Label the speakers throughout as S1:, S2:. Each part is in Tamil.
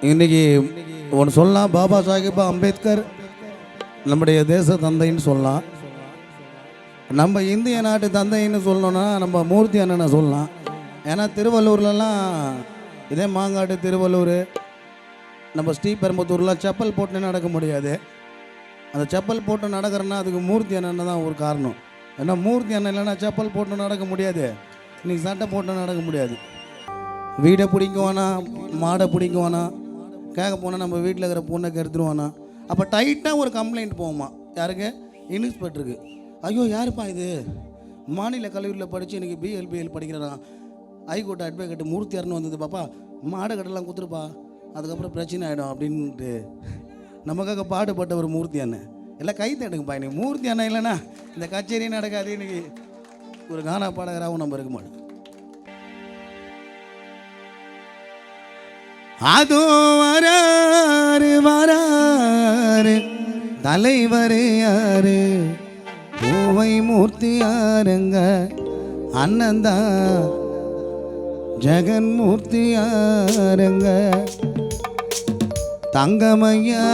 S1: இன்னைக்கு ஒன்று சொல்லலாம், பாபா சாஹேப் அம்பேத்கர் நம்முடைய தேச தந்தைன்னு சொல்லலாம். நம்ம இந்திய நாட்டு தந்தைன்னு சொல்லணும்னா நம்ம மூர்த்தி அண்ணனை சொல்லலாம். ஏன்னா திருவள்ளூர்லலாம் இதே மாங்காட்டு திருவள்ளூர், நம்ம ஸ்ரீபெரும்புத்தூர்லாம் செப்பல் போட்டு நடக்க முடியாது. அந்த செப்பல் போட்டு நடக்கிறன்னா அதுக்கு மூர்த்தி அண்ணன் தான் ஒரு காரணம். ஏன்னா மூர்த்தி அண்ணன் இல்லைன்னா செப்பல் போட்டு நடக்க முடியாது, இன்றைக்கி சட்டை போட்டு நடக்க முடியாது. வீடை பிடிக்குவானா, மாடை பிடிக்குவானா, கேட்க போனால் நம்ம வீட்டில் இருக்கிற பொண்ணுக்கு எடுத்துருவானா. அப்போ டைட்டாக ஒரு கம்ப்ளைண்ட் போகுமா, யாருக்கு? இன்ஸ்பெக்டருக்கு. ஐயோ யாருப்பா இது, மாநில கல்லூரியில் படித்து எனக்கு பிஎல்பிஎல் படிக்கிறான், ஹைகோர்ட் அட்வொகேட் மூர்த்தியார்னு வந்தது, பாப்பா மாடை கட்டெல்லாம் கொடுத்துருப்பா, அதுக்கப்புறம் பிரச்சனை ஆகிடும் அப்படின்ட்டு நமக்காக பாடுபட்ட ஒரு மூர்த்தி அண்ணன். எல்லாம் கை தட்டுங்கப்பா. இன்னைக்கு மூர்த்தி அண்ணன் இல்லைன்னா இந்த கச்சேரியும் நடக்காது, இன்னைக்கு ஒரு கானா பாடகராகவும் நம்ம இருக்க மாட்டோம். அதோ வராரு வராரு தலைவர் யாரு, பூவை மூர்த்தி யாருங்க, அண்ணந்தா ஜெகன்மூர்த்தி யாருங்க, தங்கமையா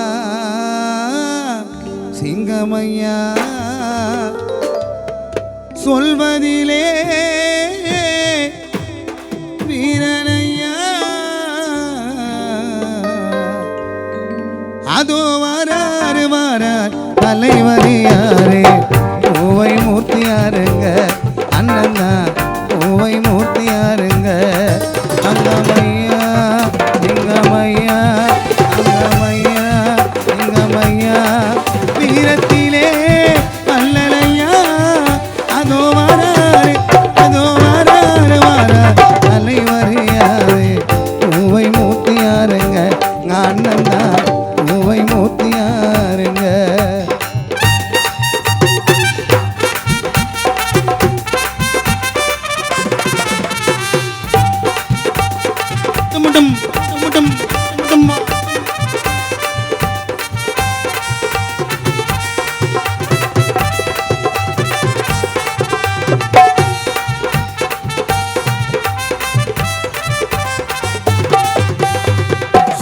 S1: சிங்கமையா சொல்வதிலே வீரனையா, அதோ வராரு வரார் தலைவர் யாரு, பூவை மூர்த்தி யாருங்க, அண்ணந்தா பூவை மூர்த்தி யாருங்க, தங்கமையா சிங்கமையா அங்கமையா சிங்கமையா வீரத்திலே அல்லலையா, அதோ வராரு வரார் தலைவர் யாரு, பூவை மூர்த்தி யாருங்க, அண்ணந்தா பூவை மூர்த்தி யாருங்க.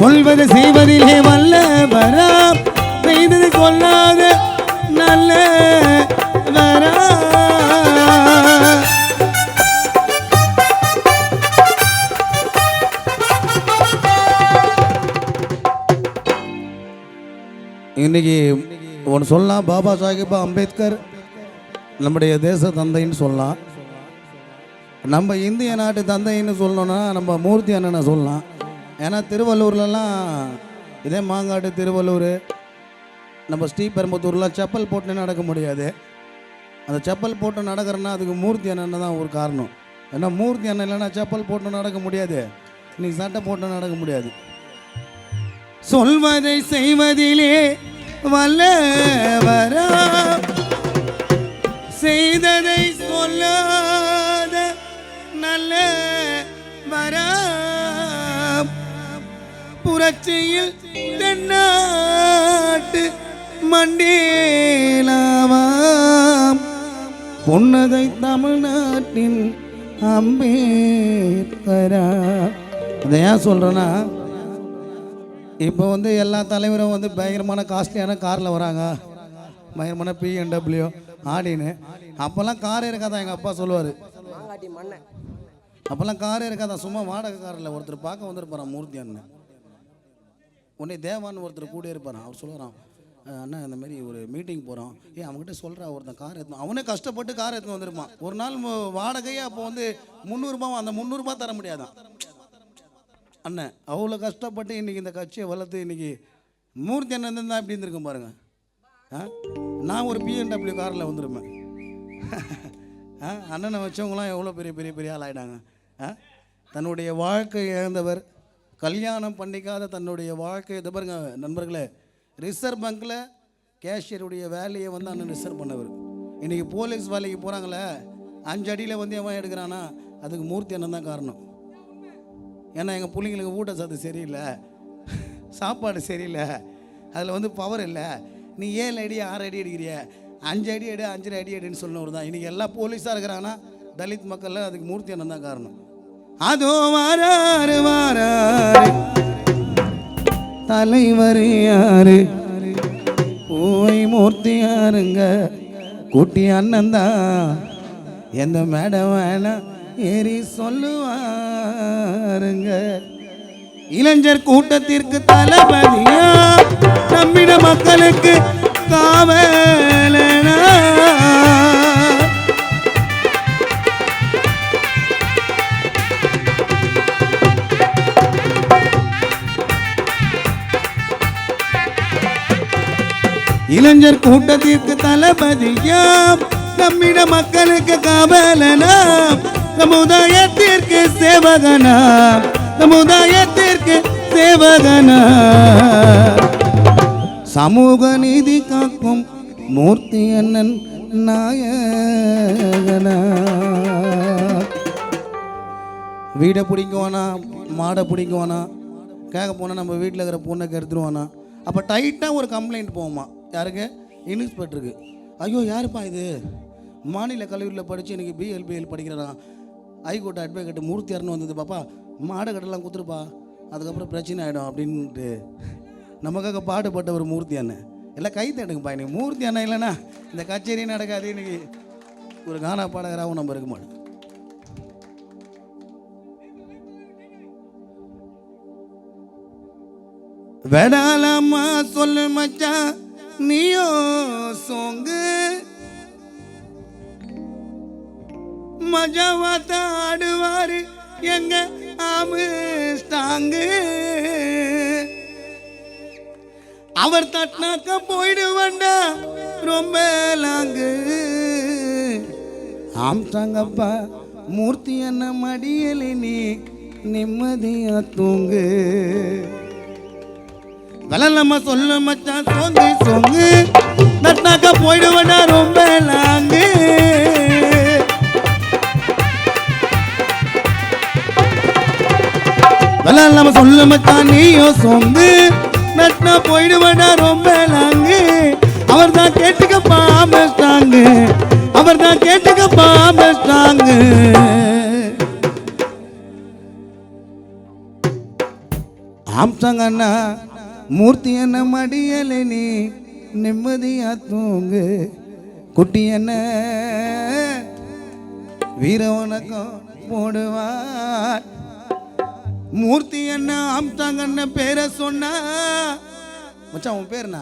S1: சொல்வது செய்வதிலே வல்லவரா, செய்தது கொள்ளாத நல்ல வரா. இன்னைக்கு ஒன்று சொல்லலாம், பாபா சாஹேப் அம்பேத்கர் நம்முடைய தேச தந்தைன்னு சொல்லலாம். நம்ம இந்திய நாட்டு தந்தைன்னு சொல்லணும்னா நம்ம மூர்த்தி அண்ணனை சொல்லலாம். ஏன்னா திருவள்ளூர்லலாம் இதே மாங்காட்டு திருவள்ளூர், நம்ம ஸ்ரீபெரும்புத்தூர்லாம் செப்பல் போட்டு நடக்க முடியாது. அந்த செப்பல் போட்டு நடக்கிறன்னா அதுக்கு மூர்த்தி அண்ணன் தான் ஒரு காரணம். ஏன்னா மூர்த்தி அண்ணன் இல்லைன்னா செப்பல் போட்டு நடக்க முடியாது, இன்றைக்கி சட்டை போட்டு நடக்க முடியாது. சொல்வதை செய்வதிலே வல்லவரா, செய்ததை சொல்லாத நல்ல வரா, புரட்சியில் தென்னாட்டு மண்டேலாவாம், பொன்னதை தமிழ்நாட்டின் அம்பேத்கரா. அதை ஏன் சொல்கிறேன்னா, இப்போ எல்லா தலைவரும் பயங்கரமான காஸ்ட்லியான காரில் வராங்க, பயங்கரமான பிஎன்டபிள்யூ ஆடின்னு. அப்போல்லாம் காரே இருக்காதான், எங்கள் அப்பா சொல்லுவார், அப்போல்லாம் காரே இருக்காதான், சும்மா வாடகை காரில் ஒருத்தர் பார்க்க வந்துருப்பாரான் மூர்த்தி அண்ணன். உடனே தேவான்னு ஒருத்தர் கூட இருப்பாரான். அவர் சொல்லுறான், அண்ணா இந்த மாதிரி ஒரு மீட்டிங் போகிறோம், அவங்ககிட்ட சொல்கிறா ஒருத்தன் கார் எடுத்து, அவனே கஷ்டப்பட்டு கார் எடுத்து வந்துருப்பான். ஒரு நாள் வாடகையே அப்போ 300 அந்த 300 தர முடியாதான் அண்ணன். அவ்வளோ கஷ்டப்பட்டு இன்றைக்கி இந்த கட்சியை வளர்த்து இன்றைக்கி மூர்த்தி அண்ணன் தான் இப்படி இருந்திருக்கும் பாருங்கள். நான் ஒரு பிஎன்டபிள்யூ காரில் வந்துருப்பேன். அண்ணனை வச்சவங்களாம் எவ்வளோ பெரிய பெரிய பெரிய ஆள் ஆகிட்டாங்க. தன்னுடைய வாழ்க்கை இழந்தவர், கல்யாணம் பண்ணிக்காத தன்னுடைய வாழ்க்கை. இதை பாருங்க நண்பர்களே, ரிசர்வ் பேங்க்கில் கேஷியருடைய வேலையை அண்ணன் ரிசர்வ் பண்ணவர். இன்றைக்கி போலீஸ் வேலைக்கு போகிறாங்களே, 5 அடியில் எவன் எடுக்கிறானா, அதுக்கு மூர்த்தி அண்ணன் தான் காரணம். ஏன்னா எங்கள் பிள்ளைங்களுக்கு ஊட்டச்சத்து சரியில்லை, சாப்பாடு சரியில்லை, அதில் பவர் இல்லை. நீ 7 அடி 6 அடி அடிக்கிறிய, 5 அடி எடு 5 அடி எடுன்னு சொன்னவர் தான். இன்றைக்கி எல்லா போலீஸாக இருக்கிறாங்கன்னா தலித் மக்கள், அதுக்கு மூர்த்தி அண்ணன் தான் காரணம். அதோ வராரு வராரு தலைவர் யாரு? பூவை மூர்த்தி யாருங்க? குட்டி அண்ணன் தான். எந்த மேடம் வேணா ஏறி சொல்லுவாருங்க. இளைஞர் கூட்டத்திற்கு தளபதியா, நம்மிட மக்களுக்கு காவலனா. இளைஞர் கூட்டத்திற்கு தளபதியாம், நம்மிட மக்களுக்கு காவலனா. சமுதாயத்திற்கு சேவகனா, சமுதாயத்திற்கு சேவகனா. சமூக நீதி காக்கும் மூர்த்தி அண்ணன் நாயகனா. வீடை பிடிக்குவானா, மாடை பிடிக்குவானா, கேட்க போனால் நம்ம வீட்டில் இருக்கிற பொண்ணை கெடுத்துருவானா. அப்போ டைட்டாக ஒரு கம்ப்ளைண்ட் போவோமா, யாருக்கு? இன்ஸ்பெக்டருக்கு. ஐயோ யாருப்பா இது, மாநில கல்லூரியில் படித்து எனக்கு பிஎல்பிஎல் படிக்கிறான், ஹைகோர்ட் அட்வொகேட் மூர்த்தியார்னு வந்தது, பாப்பா மாடை கட்டெல்லாம் கொடுத்துருப்பா, அதுக்கப்புறம் பிரச்சனை ஆகிடும் அப்படின்ட்டு நமக்காக பாடுபட்ட ஒரு மூர்த்தி அண்ணன். எல்லாம் கை தட்டுங்கப்பா. இன்னைக்கு மூர்த்தி அண்ணன் இல்லைன்னா இந்த கச்சேரி நடக்காது. இன்னைக்கு ஒரு கானா பாடகராகவும் நம்ம இருக்க மாட்டோம். வெடாலம்மா சொல்லு மச்சான் நீயோ சோங்கு, மஜாவாத்த ஆடுவாரு எங்க ஆம்ஸ்டாங்கு. அவர் தட்னாக்க போயிடுவண்டா ரொம்ப லாங்கு. ஆம்ஸ்டாங்கப்பா மூர்த்தி என்ன மடியல நீ நிம்மதியா தூங்கு. வெள்ளம்மா சொல்லு மச்சான் சோங்கு சோங்கு, தட்னாக்க போயிடுவண்டா ரொம்ப லாங்கு. வெள்ளம்மா சொல்லு மச்சான் நீயோ சோங்கு, நட்னா போயிடுவடா ரொம்ப லாங்கு. அவர் தான் கேட்டுக்க பாம்பஸ்டாங்கு, அவர் தான் கேட்டுக்க பாம்பஸ்டாங்கு. ஆம்சாங்க அண்ணா மூர்த்தி என்ன மடியல நீ நிம்மதியா தூங்கு. குட்டி என்ன வீர வணக்கம் போடுவார். மூர்த்தி என்ன ஆம்சாங்க அண்ணன் பேரை சொன்னா, மச்சான் உன் பேர் என்ன?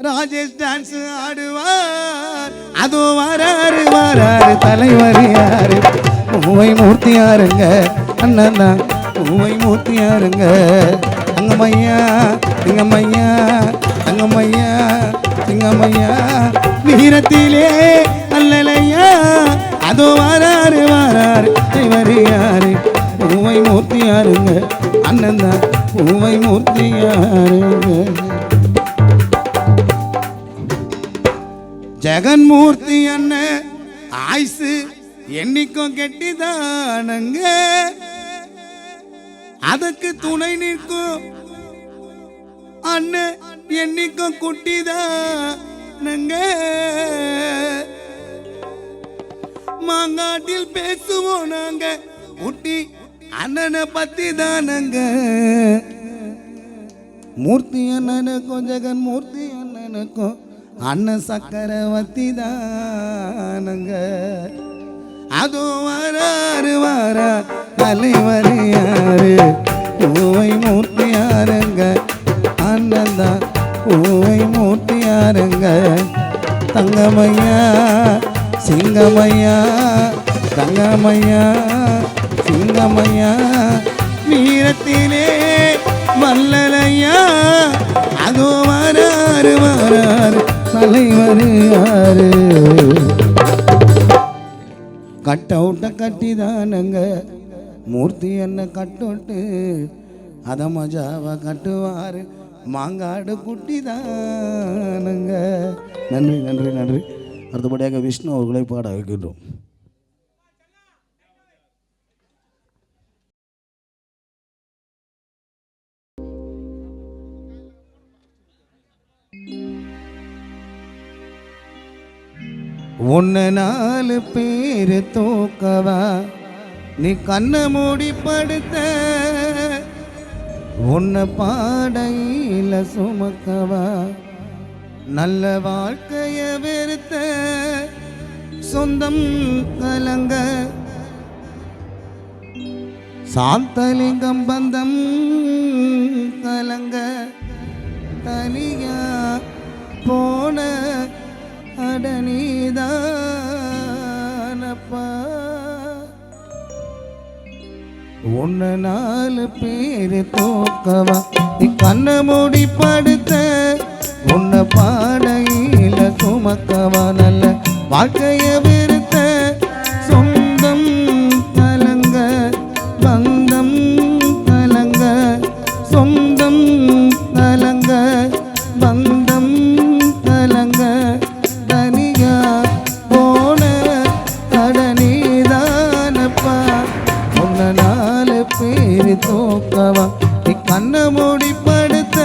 S1: ராஜேஷ் டான்ஸ் ஆடுவார். அதோ வராரு வராரு தலைவர் யாரு? பூவை மூர்த்தி யாருங்க? அண்ணன் தான் பூவை மூர்த்தி யாருங்க? அங்கம்மையா திங்கம்மையா, அங்கம்மையா திங்கம்மையா, வீரத்திலே அல்லலையா. அதோ வராரு வராரு தலைவர் யாரு? பூவை மூர்த்தி யாருங்க? அண்ணன் தான் பூவை மூர்த்தி யாருங்க? ஜெகன்மூர்த்தி அண்ணன் ஆயுசு என்னைக்கும் கெட்டிதானங்க, அதுக்கு துணை நிற்கும் அண்ணன் என்னைக்கும் குட்டிதானங்க. மாங்காட்டில் பேசுவோம் நாங்க குட்டி அண்ணனை பத்தி தானங்க. மூர்த்தி அண்ணனுக்கும் ஜெகன் மூர்த்தி அண்ணனுக்கும் அண்ணன் சக்கரவர்த்தி தானங்க. அதோ வராரு வாரா தலைவர் யாரு? பூவை மூர்த்தி யாருங்க? அண்ணன் தான் பூவை மூர்த்தி யாருங்க? தங்கமையா சிங்கமையா, தங்கமையா சிங்கமையா, வீரத்திலே வல்லலையா. அதோ வராரு வராரு தலைவர் யாரு? கட் அவுட்ட கட்டிதானங்க மூர்த்தி என்ன கட்டோட்டு, அத மஜாவை கட்டுவாரு மாங்காடு குட்டிதானங்க. நன்றி நன்றி நன்றி. அடுத்தபடியாக விஷ்ணு அவர்களை பாட வைக்கின்றோம். உன்னை 4 பேர் தூக்கவா நீ கண்ணை மூடி படுத்த, உன்னை பாடையில சுமக்கவா நல்ல வாழ்க்கைய வெறுத்த சொந்தம் கலங்க சாந்தலிங்கம் பந்தம் கலங்க தனியா போன அடனிதானப்பா உன்னை 4 பேரு தோக்கவா நீ கண்ண மூடி படுத்த உன்னை பாடையில சுமக்கவா நல்ல வாழ்க்கைய வெறுத்த சொந்தம் கலங்க பந்தம் கலங்க சொந்தம் கலங்க பந்தம் கலங்க தனியா போன கடனீதானப்பா உன்னை 4 பேரு தோக்கவா நீ கண்ண மூடி படுத்த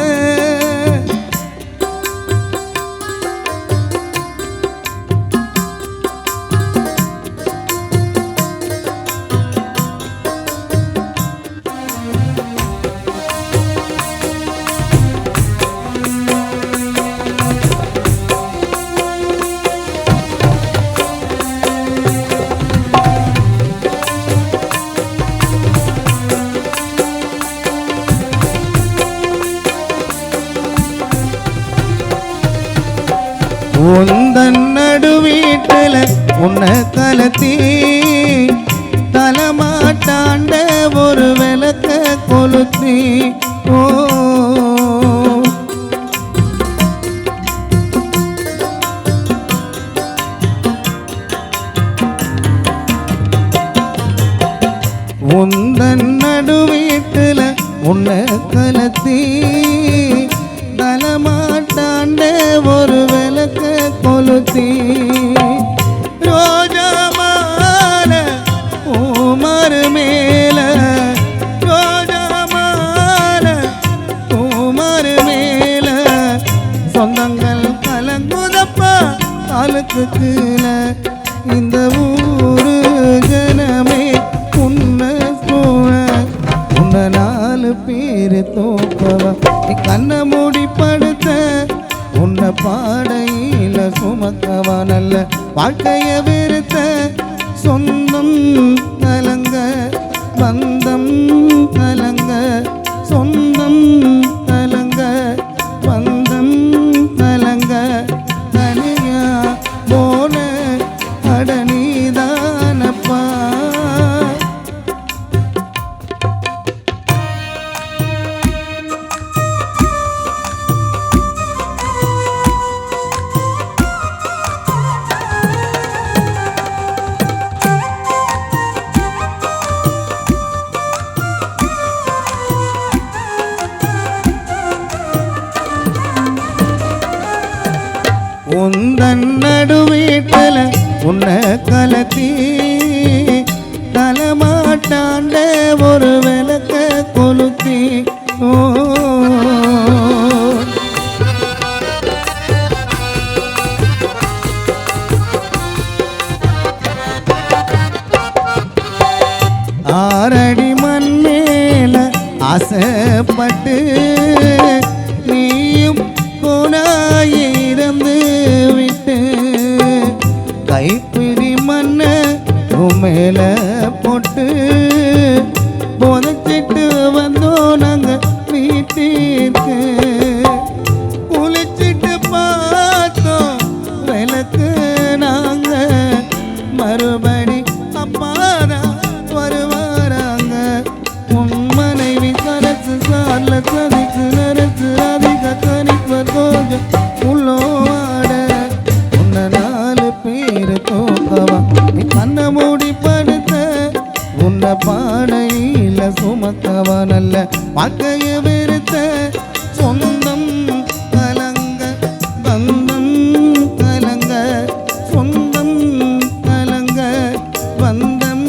S1: உந்தன் நடு வீட்டுல உன்னை கலத்தி தலமாட்டாண்ட ஒரு விளக்க கொளுத்தி ஓ உந்தன் நடு வீட்டுல உன்னை கலத்தி தலமாட்டாண்ட ஒரு விளக்க கொளுத்தி ரோஜா மால பூமர் மேல ரோஜா மால பூமர் மேல சொந்தங்கள் கலங்குதப்பா காலுக்கு கீழே இந்த ஊரு ஜனமே உன்னை சூழ உன்னை 4 பேரு தோக்கவா நீ கண்ண மூடி படுத்த உன்னை பாடையில சுமக்கவா நல்ல வாழ்க்கைய வெறுத்த சொந்தம் கலங்க பந்தம் கலங்க சொந்தம் கலங்க பந்தம் கலங்க தனியா போன அடனிதானப்பா உந்தன் நடு வீட்டுல உன்னை கலத்தி தலமாட்டாண்ட ஒரு விளக்க கொளுத்தி ஓ ஆறடி மண் மேல ஆசைப்பட்டு நீயும் போனாயிருந்து விட்டு கைப்பிடி மண்ண மேல போட்டு புதைச்சிட்டு வந்தோம் நாங்க வீட்டிற்கு குளிச்சிட்டு பார்த்தோம் விளக்கு நாங்க மறுபடி அப்பாதான் வருவாராங்க உன் மனைவி சரசு சார்ல சதிக்கு நரசு அதிக கணிப்பர் கொஞ்சம் உள்ளோட உன்னை 4 பேரு தோக்கவா நீ கண்ண மூடி படுத்த உன்னை பாடையில சுமக்கவா நல்ல வாழ்க்கைய வெறுத்த சொந்தம் கலங்க பந்தம் கலங்க சொந்தம் கலங்க பந்தம்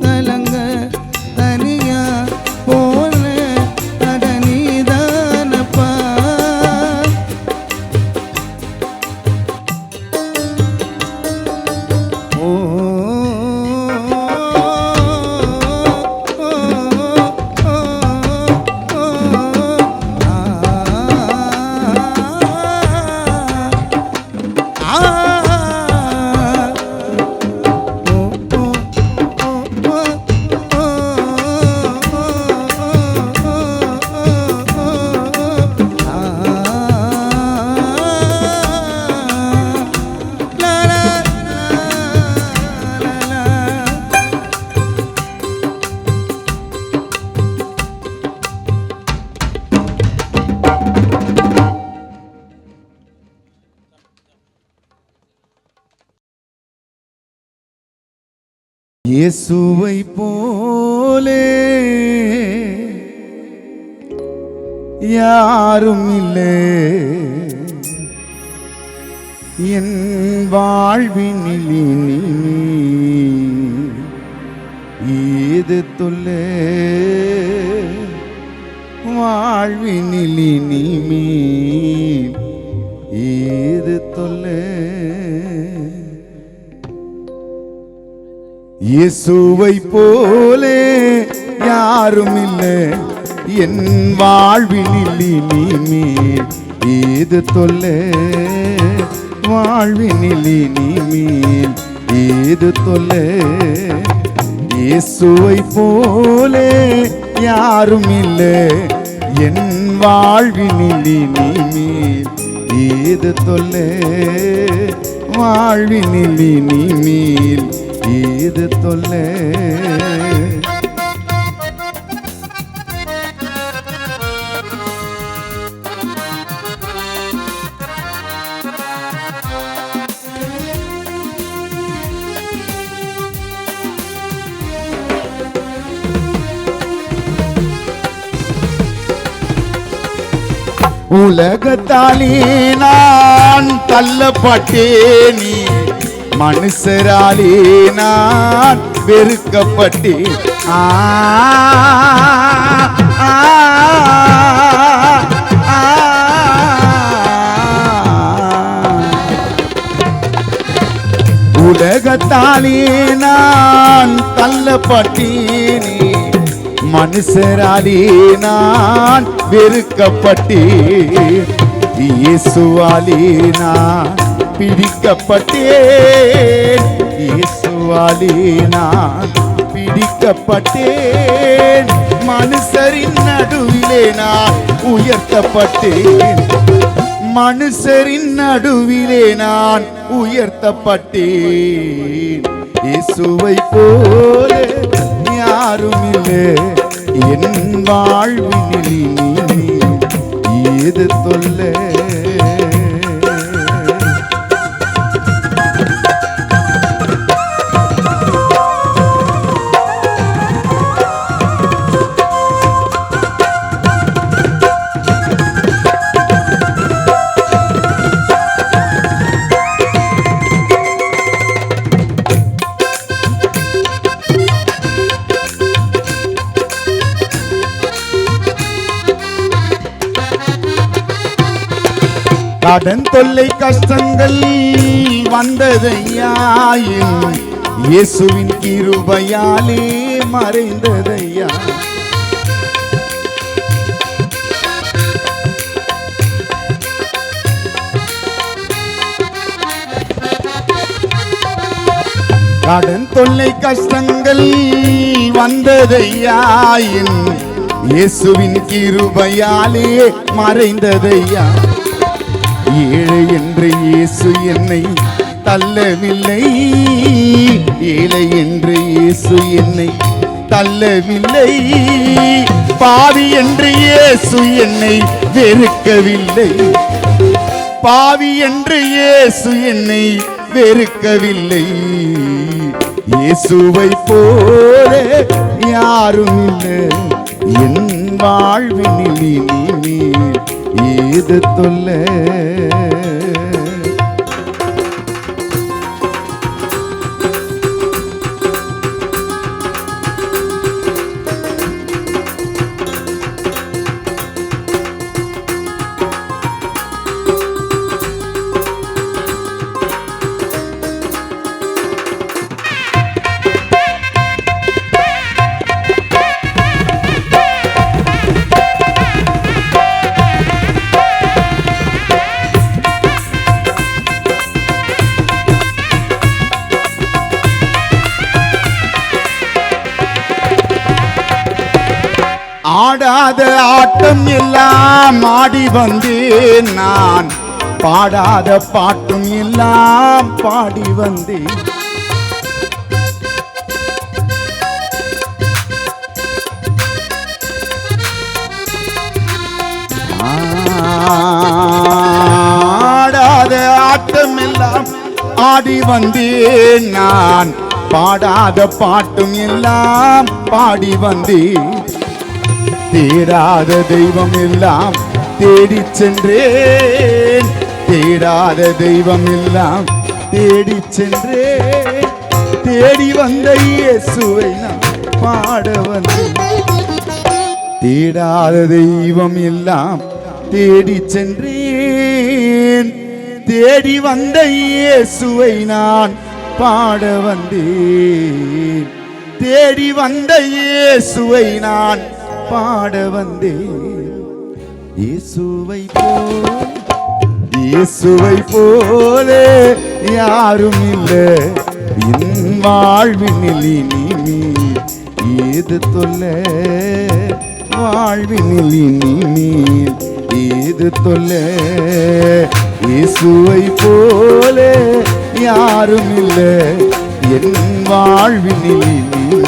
S1: கலங்க தனியா போன அடனிதானப்பா ஓ ஓ ஓ ஓ இயேசுவை போலே யாரும் இல்லை என் வாழ்வினில் ஏது தொல்லை வாழ்வினில் ஏது தொல்லை இயேசுவை போலே யாரும் இல்லை என் வாழ்வினில் இனிமேல் ஏது தொல்லை வாழ்வினில் இனிமேல் ஏது தொல்லை இயேசுவை போலே யாரும் இல்லை என் வாழ்வினில் இனிமேல் ஏது தொல்லை வாழ்வினில் இனிமேல் ஏது தொல்லை உலகத்தாலே நான் தள்ளப்பட்டேன் மனுஷராலே நான் வெறுக்கப்பட்டேன் உலகத்தாலே நான் தள்ளப்பட்டேன் மனுஷராலே நான் வெறுக்கப்பட்டேன் இயேசுவாலே நான் பிடிக்கப்பட்டேன் இயேசுவாலே நான் பிடிக்கப்பட்டேன் மனுஷரின் நடுவிலே நான் உயர்த்தப்பட்டேன் மனுஷரின் நடுவிலே நான் உயர்த்தப்பட்டேன் இயேசுவை போல யாரும் இல்லை என் வாழ்வினில் ஏது தொல்லை கடன் தொல்லை கஷ்டங்கள் வந்ததையாயின் இயேசுவின் கிருபையாலே மறைந்ததையா கடன் தொல்லை கஷ்டங்கள் வந்ததையாயின் இயேசுவின் கிருபையாலே மறைந்ததையா ஏழை என்று இயேசு என்னை தள்ளவில்லை ஏழை என்று இயேசு என்னை தள்ளவில்லை பாவி என்று இயேசு என்னை வெறுக்கவில்லை பாவி என்று இயேசு என்னை வெறுக்கவில்லை இயேசுவை போல யாரும் இல்லை என் வாழ்வினில் இனிமேல் ஏது தொல்லை ஆடாத ஆட்டம் எல்லாம் ஆடி வந்தேன் நான் பாடாத பாட்டும் எல்லாம் பாடி வந்தேன் ஆடாத ஆட்டம் எல்லாம் ஆடி வந்தேன் நான்
S2: பாடாத பாட்டும் எல்லாம் பாடி வந்தேன். தேடாத தெய்வம் எல்லாம் தேடி சென்றேன். தேடாத தெய்வம் எல்லாம் தேடி சென்றேன். தேடி வந்த இயேசுவை நான் பாட வந்தேன். தேடாத தெய்வம் எல்லாம் தேடி சென்றேன். தேடி வந்த இயேசுவை நான் பாட வந்தேன். தேடி வந்த இயேசுவை நான் பாட வந்தேன். இயேசுவை போலே யாரும் இல்லை என் வாழ்வினில் இனி ஏது தொல்லை. வாழ்வினில் இனி ஏது தொல்லை. இயேசுவை போலே யாரும் இல்லை என் வாழ்வினில் இனி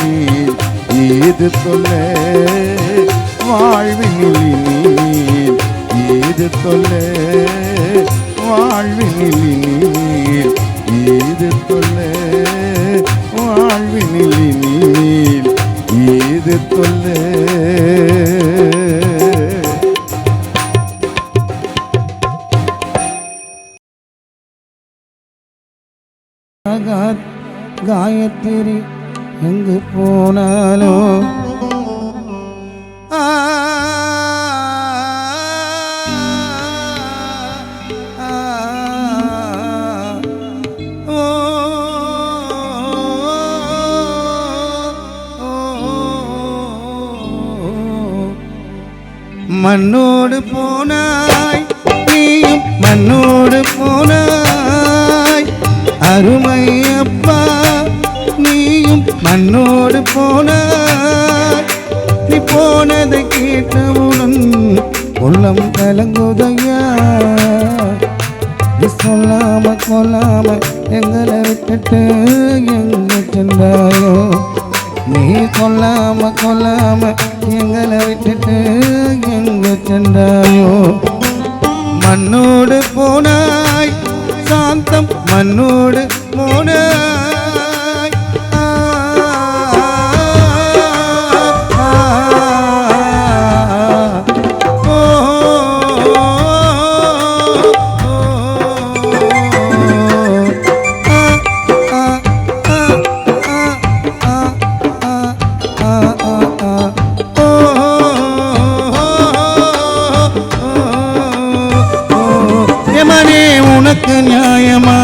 S2: ஏது தொல்லை. வாழ்வினில் இனி ஏது தொல்லை. வாழ்வினில் இனி ஏது தொல்லை. வாழ்வினில் இனி ஏது தொல்லை.
S1: காயத்ரி எங்கு போனாலும் மண்ணோடு போனாய் நீயும் மண்ணோடு போனாய். அருமை அப்பா நீயும் மண்ணோடு போனாய். நீ போனதை கேட்டவுடன் உள்ளம் கலங்குதையா. நீ சொல்லாம கொல்லாம எங்களை விட்டுட்டு எங்க சென்றாயோ. நீ சொல்லாம கொல்லாம எங்களை விட்டுட்டு எங்க சென்றாயோ. மண்ணோடு போனாய் சாந்தம் மண்ணோடு போனாய். உனக்கு நியாயமா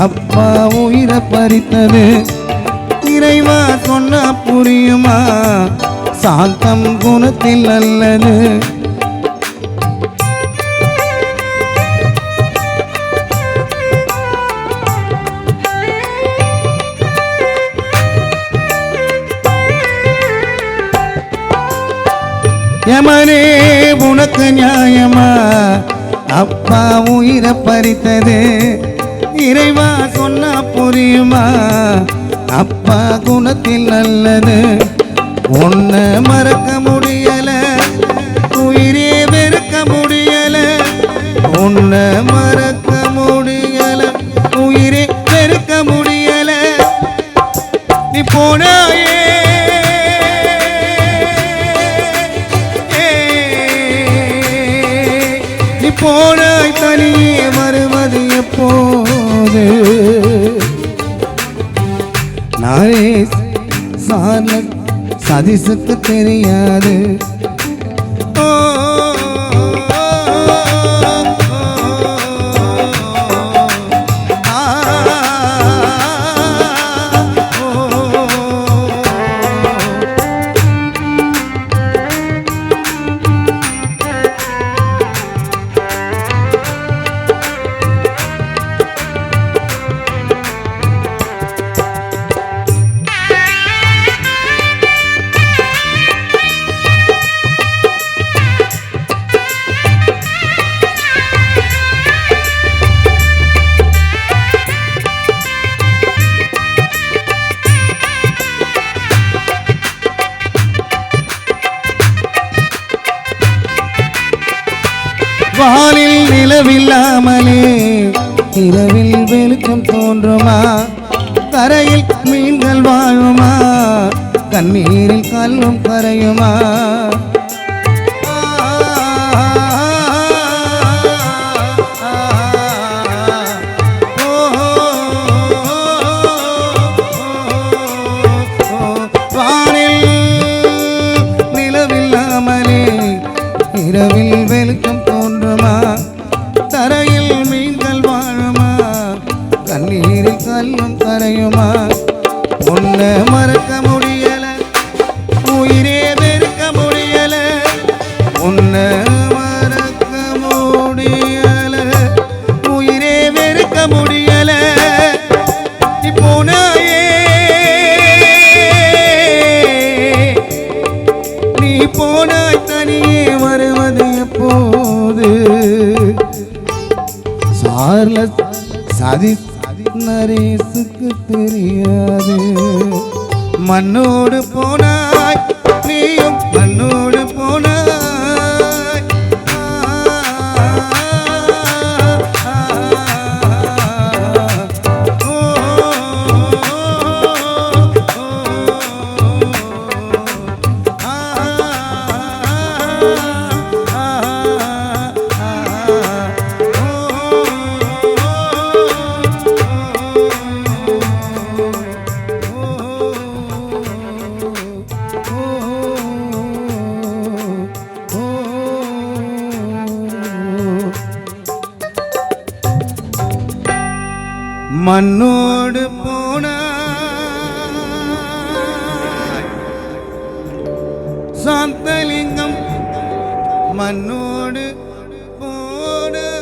S1: அப்பா உயிரை பறித்தது. இறைவா சொன்னா புரியுமா சாந்தம் குணத்தில் நல்லது. யமனே உனக்கு நியாயமா அப்பா உயிரை பறித்தது. இறைவா சொன்னா புரியுமா அப்பா குணத்தில் நல்லது. உன்னை மறக்க முடியல உயிரே வெறுக்க முடியல. உன்னை மறக்க முடியல உயிரே வெறுக்க முடியல. நீ போனாயே போனாய் தனியே வருவது எப்போது. நானே சார்ந்த சதிசுக்கு தெரியாது. வானில் நிலவில்லாமலே இரவில் வெளிச்சம் தோன்றுமா. கரையில் மீன்கள் வாழுமா, கண்ணீரில் கல்லும் கரையுமா. இரவில் வெளிச்சம் தோன்றுமா, தரையில் மீன்கள் வாழுமா, கண்ணீரில் கல்லும் கரையுமா. உன்னை மறக்க முடியல, உயிரே வெறுக்க முடியல, உன்னை மறக்க முடியல, உயிரே வெறுக்க முடியல. நீ போனாயே, நீ போனாய் தனியே வருவது எப்போது. சார்லஸ் சதி நரேசுக்கு தெரியாது. மண்ணோடு போனாய், நீயும் மண்ணோடு போனாய். மண்ணோடு போனாய் சாந்தலிங்கம், மண்ணோடு போனாய்.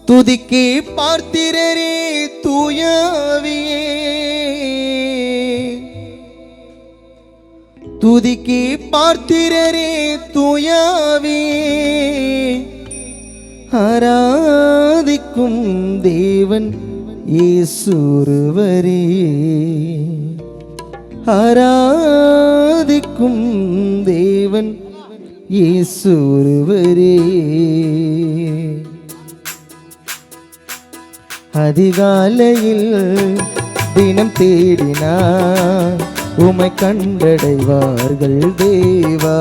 S1: துதிக்கே பார்த்திரரே தூயாவியே, துதிக்கே பார்த்திரரே தூயாவியே. ஆராதிக்கும் தேவன் இயேசுவரே, ஆராதிக்கும் தேவன் இயேசுவரே. அதிகாலையில் தினம் தேடினார், உமை கண்டடைவார்கள் தேவா.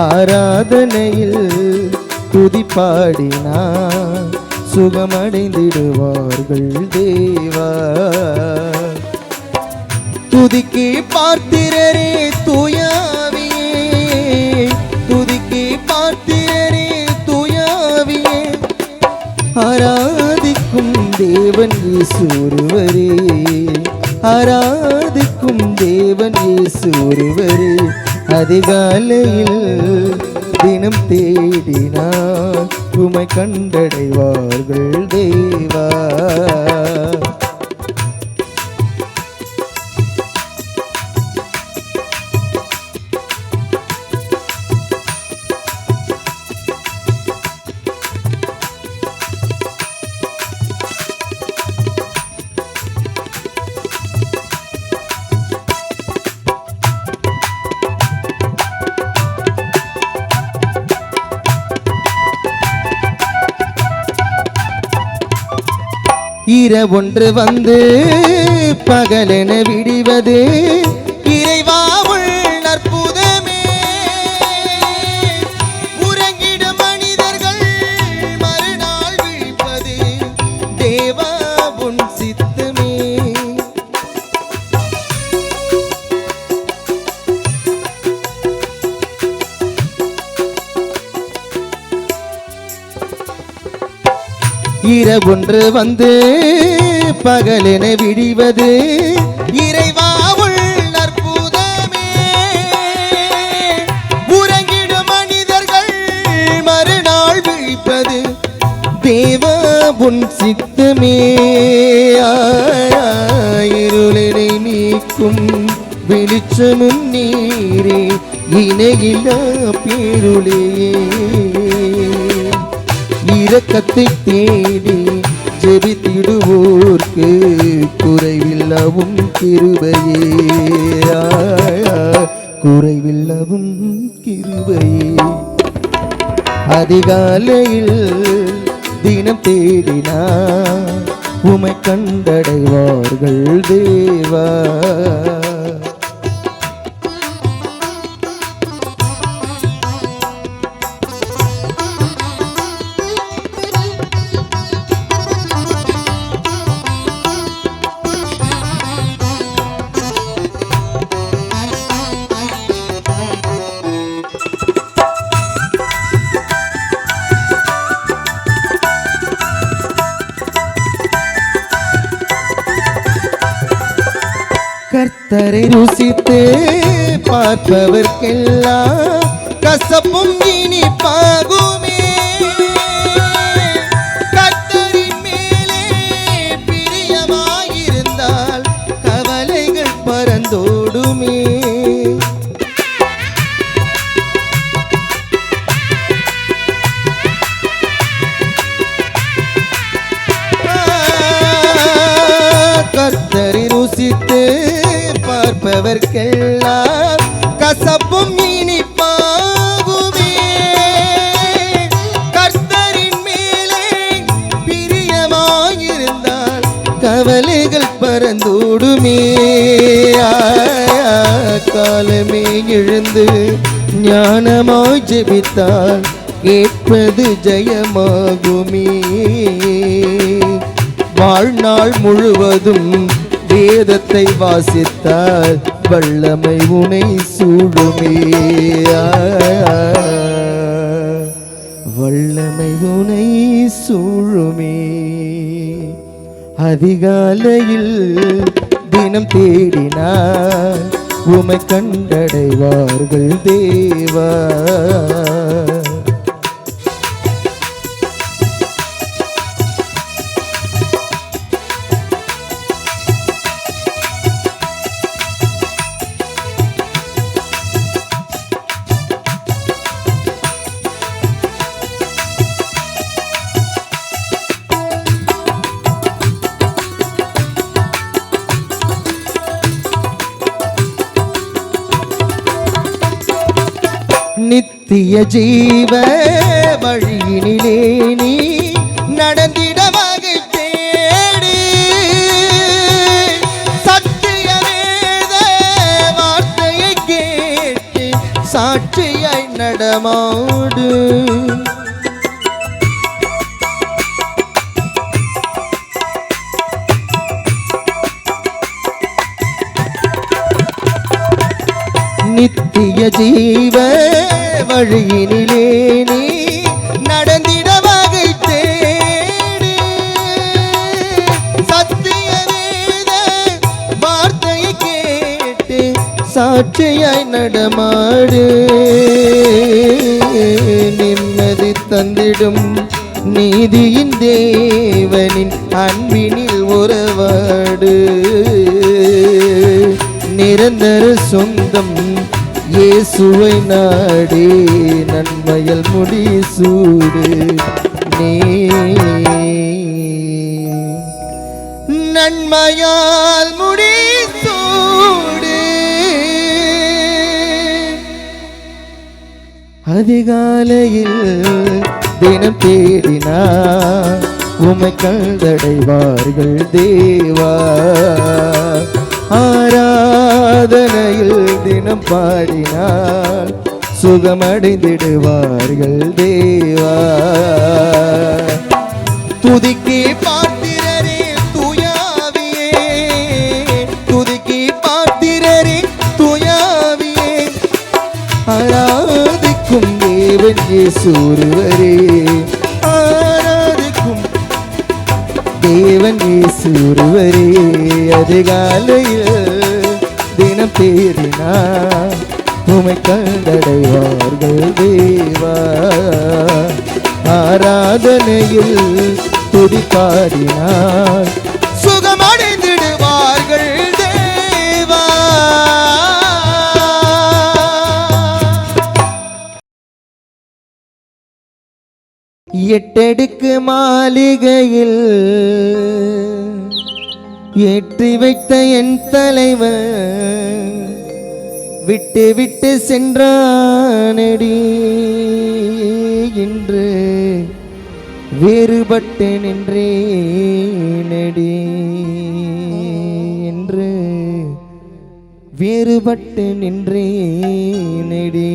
S1: ஆராதனையில் துதி பாடினார், சுகமடைந்திடுவார்கள் தேவா. துதிக்கே பார்த்திரரே தூயாவியே, துதிக்கே பார்த்திரரே தூயாவியே. ஆராதிக்கும் தேவன் இயேசுவரே, ஆராதிக்கும் தேவன் இயேசுவரே. அதிகாலையில் தினம் தேடினார், உமை கண்டடைவார்கள் தேவா. இரவொன்று வந்து பகலென விடிவது இறைவாவுள் அற்புதமே. உறங்கிடும் மனிதர்கள் மறுநாள் விழிப்பது தேவாவுன் சித்தமே. இரவொன்று வந்து பகலென விடிவது இறைவாவுள் அற்புதமே.
S3: கேட்பது தேவா உன் சித்தமே. இருளினை நீக்கும் வெளிச்சமும் நீரே, இணையில்லா பேருளே. இரக்கத்தை தேடி ஜெபித்திடுவோர்க்கு குறைவில்லவும் கிருபையே, குறைவில்லவும் கிருபையே. அதிகாலையில் தினம் தேடினார் உமை கண்டடைவார்கள் தேவா. கர்த்தரை ருசித்து பார்ப்பவர்க்கெல்லாம் கசப்பும் இனிப்பாகுமே. கர்த்தரின் மேலே பிரியமாயிருந்தால் கவலைகள் பறந்தோடுமே. கர்த்தரை ருசித்து பார்ப்பவர்க்கெல்லாம் கசப்பும் இனிப்பாகுமே. கர்த்தரின் மேலே பிரியமாயிருந்தால் கவலைகள் பறந்தோடுமே. காலமே எழுந்து ஞானமாய் ஜெபித்தால் கேட்பது ஜெயமாகுமே. வாழ்நாள் முழுவதும் வேதத்தை வாசித்தால் வல்லமை உனை சூழுமே. வல்லமை உனை சூழுமே. அதிகாலையில் தினம் தேடினார் உமை கண்டடைவார்கள் தேவா. நித்திய ஜீவ வழியினிலே நீ நடந்திட வகை தேடு. சத்திய வேத வார்த்தையை கேட்டு சாட்சியாய் நடமாடு. நித்திய ஜீவ வழியினிலே நீ நடந்திட வகை தேடு. சத்திய வேத வார்த்தையை கேட்டு சாட்சியாய் நடமாடு. நிம்மதி தந்திடும் நீதியின் தேவனின் அன்பினில் உறவாடு. நிரந்தர சொந்தம் இயேசுவை நாடி நன்மையில் முடிசூடு. நீ நன்மையால் முடிசூடு. அதிகாலையில் தினம் தேடினார் உமை கண்டடைவார்கள் தேவா. ஆராதனையில் தினம் பாடினால் சுகமடைந்திடுவார்கள் தேவா. துதிக்கி பார்த்திரரே தூயாவியே, துதிக்கி பார்த்திரரே தூயாவியே. ஆராதிக்கும் தேவன் இயேசு ஒருவரே, ஆராதிக்கும் தேவன் இயேசு ஒருவரே. அதிகாலையில் தினம் தேடினார் உமை கண்டடைவார்கள் தேவா. ஆராதனையில் துதிப்பாடினார் சுகமடைந்திடுவார்கள் தேவா. எட்டடுக்கு மாளிகையில் ஏற்றி வைத்த என் தலைவன் விட்டு விட்டு சென்றானடி. இன்று வேறுபட்டு நின்றேனடி. என்று வேறுபட்டு நின்றேனடி.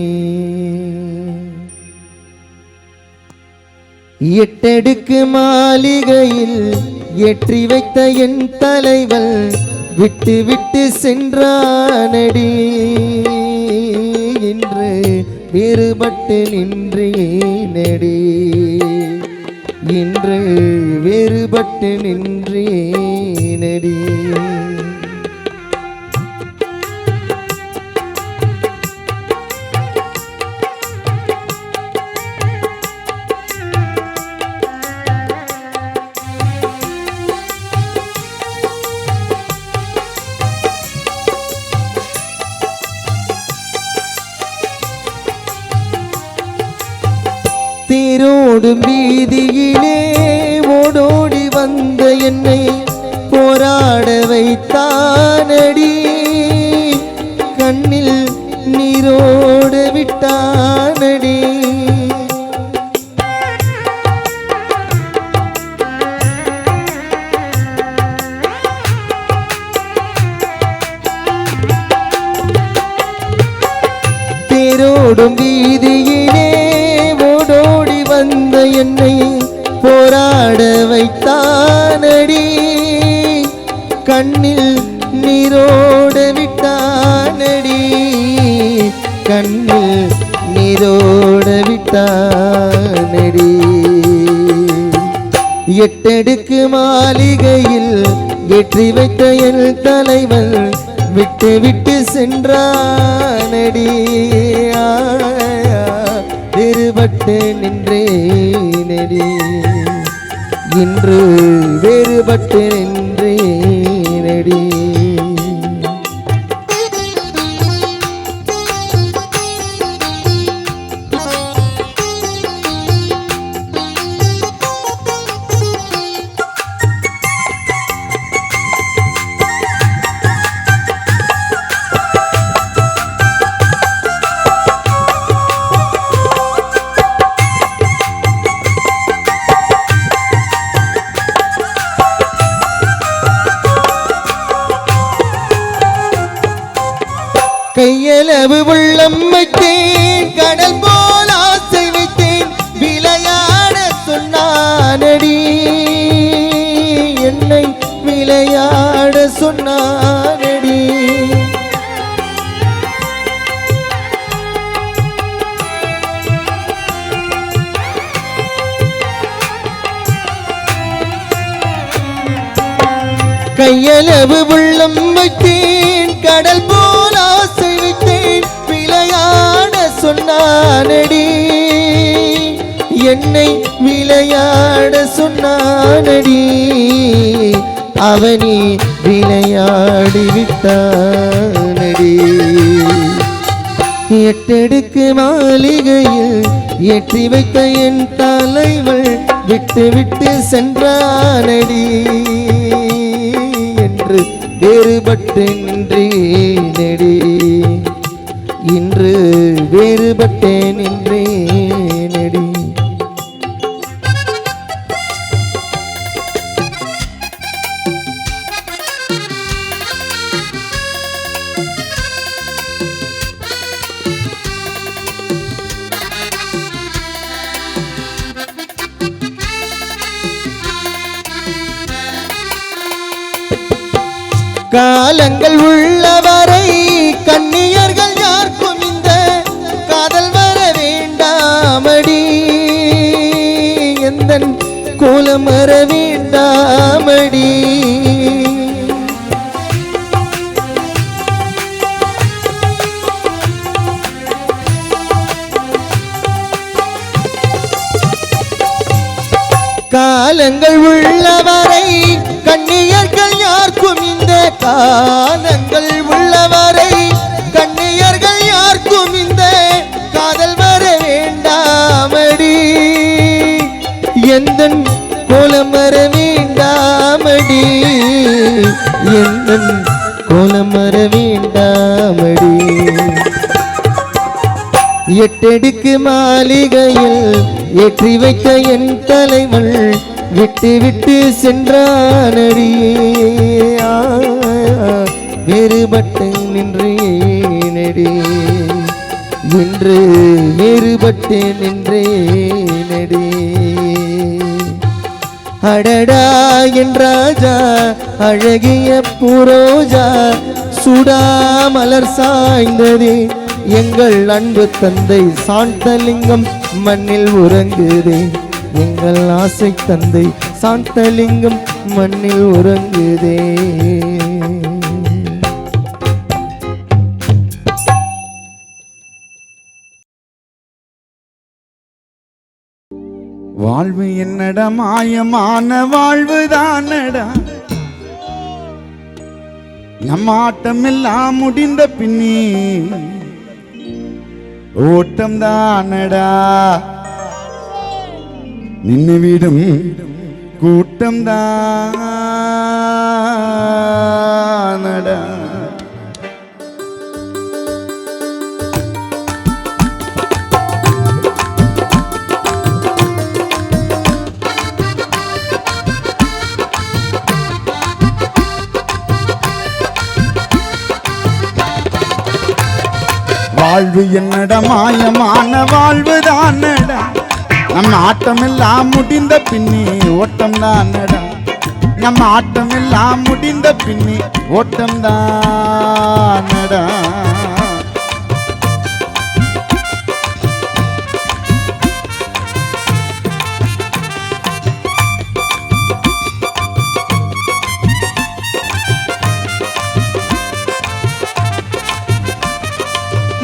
S3: எட்டடுக்கு மாளிகையில் ஏற்றி வைத்த என் தலைவன் விட்டு விட்டு சென்றானடி. இன்று வேறுபட்டு நின்றேனடி. இன்று வேறுபட்டு நின்றேனடி. தேரோடும் வீதியிலே ஓடோடி வந்த என்னை போராட வைத்தானடி. கண்ணில் நீரோட விட்டானடி. தேரோடும் வீதியிலே ஓடோடி வந்த என்னை போராட வைத்தானடி. கண்ணில் நீரோட விட்டானடி. கண்ணில் நீரோட விட்டானடி. எட்டடுக்கு மாளிகையில் ஏற்றி வைத்த என் தலைவன் விட்டு விட்டு சென்றானடி. வேறுபட்டு நின்றேனடி. இன்று வேறுபட்டு நின்றேனடி. கையளவு உள்ளம் வைத்தேன் கடல் போல் ஆசை வைத்தேன் விளையாட சொன்னானடி. என்னை விளையாட சொன்னானடி. கையளவு உள்ளம் வைத்தேன் கடல் போல் ஆசை வைத்தேன் விளையாட சொன்னானடி. என்னை விளையாட சொன்னானடி. அவனி விளையாடி விட்டானடி. எட்டடுக்கு மாளிகையில் ஏற்றி வைத்த என் தலைவள் விட்டு விட்டு சென்றானடி. என்று வேறுபட்டு நின்றேனடி. இன்று வேறுபட்டு நின்றேனடி. காலங்கள் உள்ளவரை கன்னியர்கள் யாருக்கும் இந்த காதல் வர வேண்டாமடி. எந்தன் கோலம் வர வேண்டாமடி. காலங்கள் உள்ளவரை கண்ணியர்கள் யாருக்கும் இந்த காலங்கள் உள்ளவரை கண்ணியர்கள் யாருக்கும் இந்த காதல் வர வேண்டாமடி எந்தன் கோலம் வர வேண்டாமடி எந்தன் கோலம் வர வேண்டாமடி எட்டடுக்கு மாளிகையில் ஏற்றி வைத்த என் தலைவன் விட்டு விட்டு சென்றானடி வேறுபட்டு நின்றேனடி இன்று வேறுபட்டு நின்றேனடி அடடா என் ராஜா அழகிய புரோஜா சுடா மலர் சாய்ந்ததே எங்கள் அன்பு தந்தை சாந்தலிங்கம் மண்ணில் உறங்குதே எங்கள் ஆசை தந்தை சாந்தலிங்கம் மண்ணில் உறங்குதே
S2: வாழ்வு என்னடா மாயமான வாழ்வு தானடா நம்ம ஆட்டமெல்லாம் முடிந்த பின்னி ஓட்டம் தானடா நின்னு விடும் கூட்டம் தானடா வாழ்வு என்னடா மாயமான வாழ்வு தானடா நம்ம ஆட்டமெல்லாம் முடிந்த பின்னி ஓட்டம் தானடா நம்ம ஆட்டமெல்லாம் முடிந்த பின்னி ஓட்டம் தானடா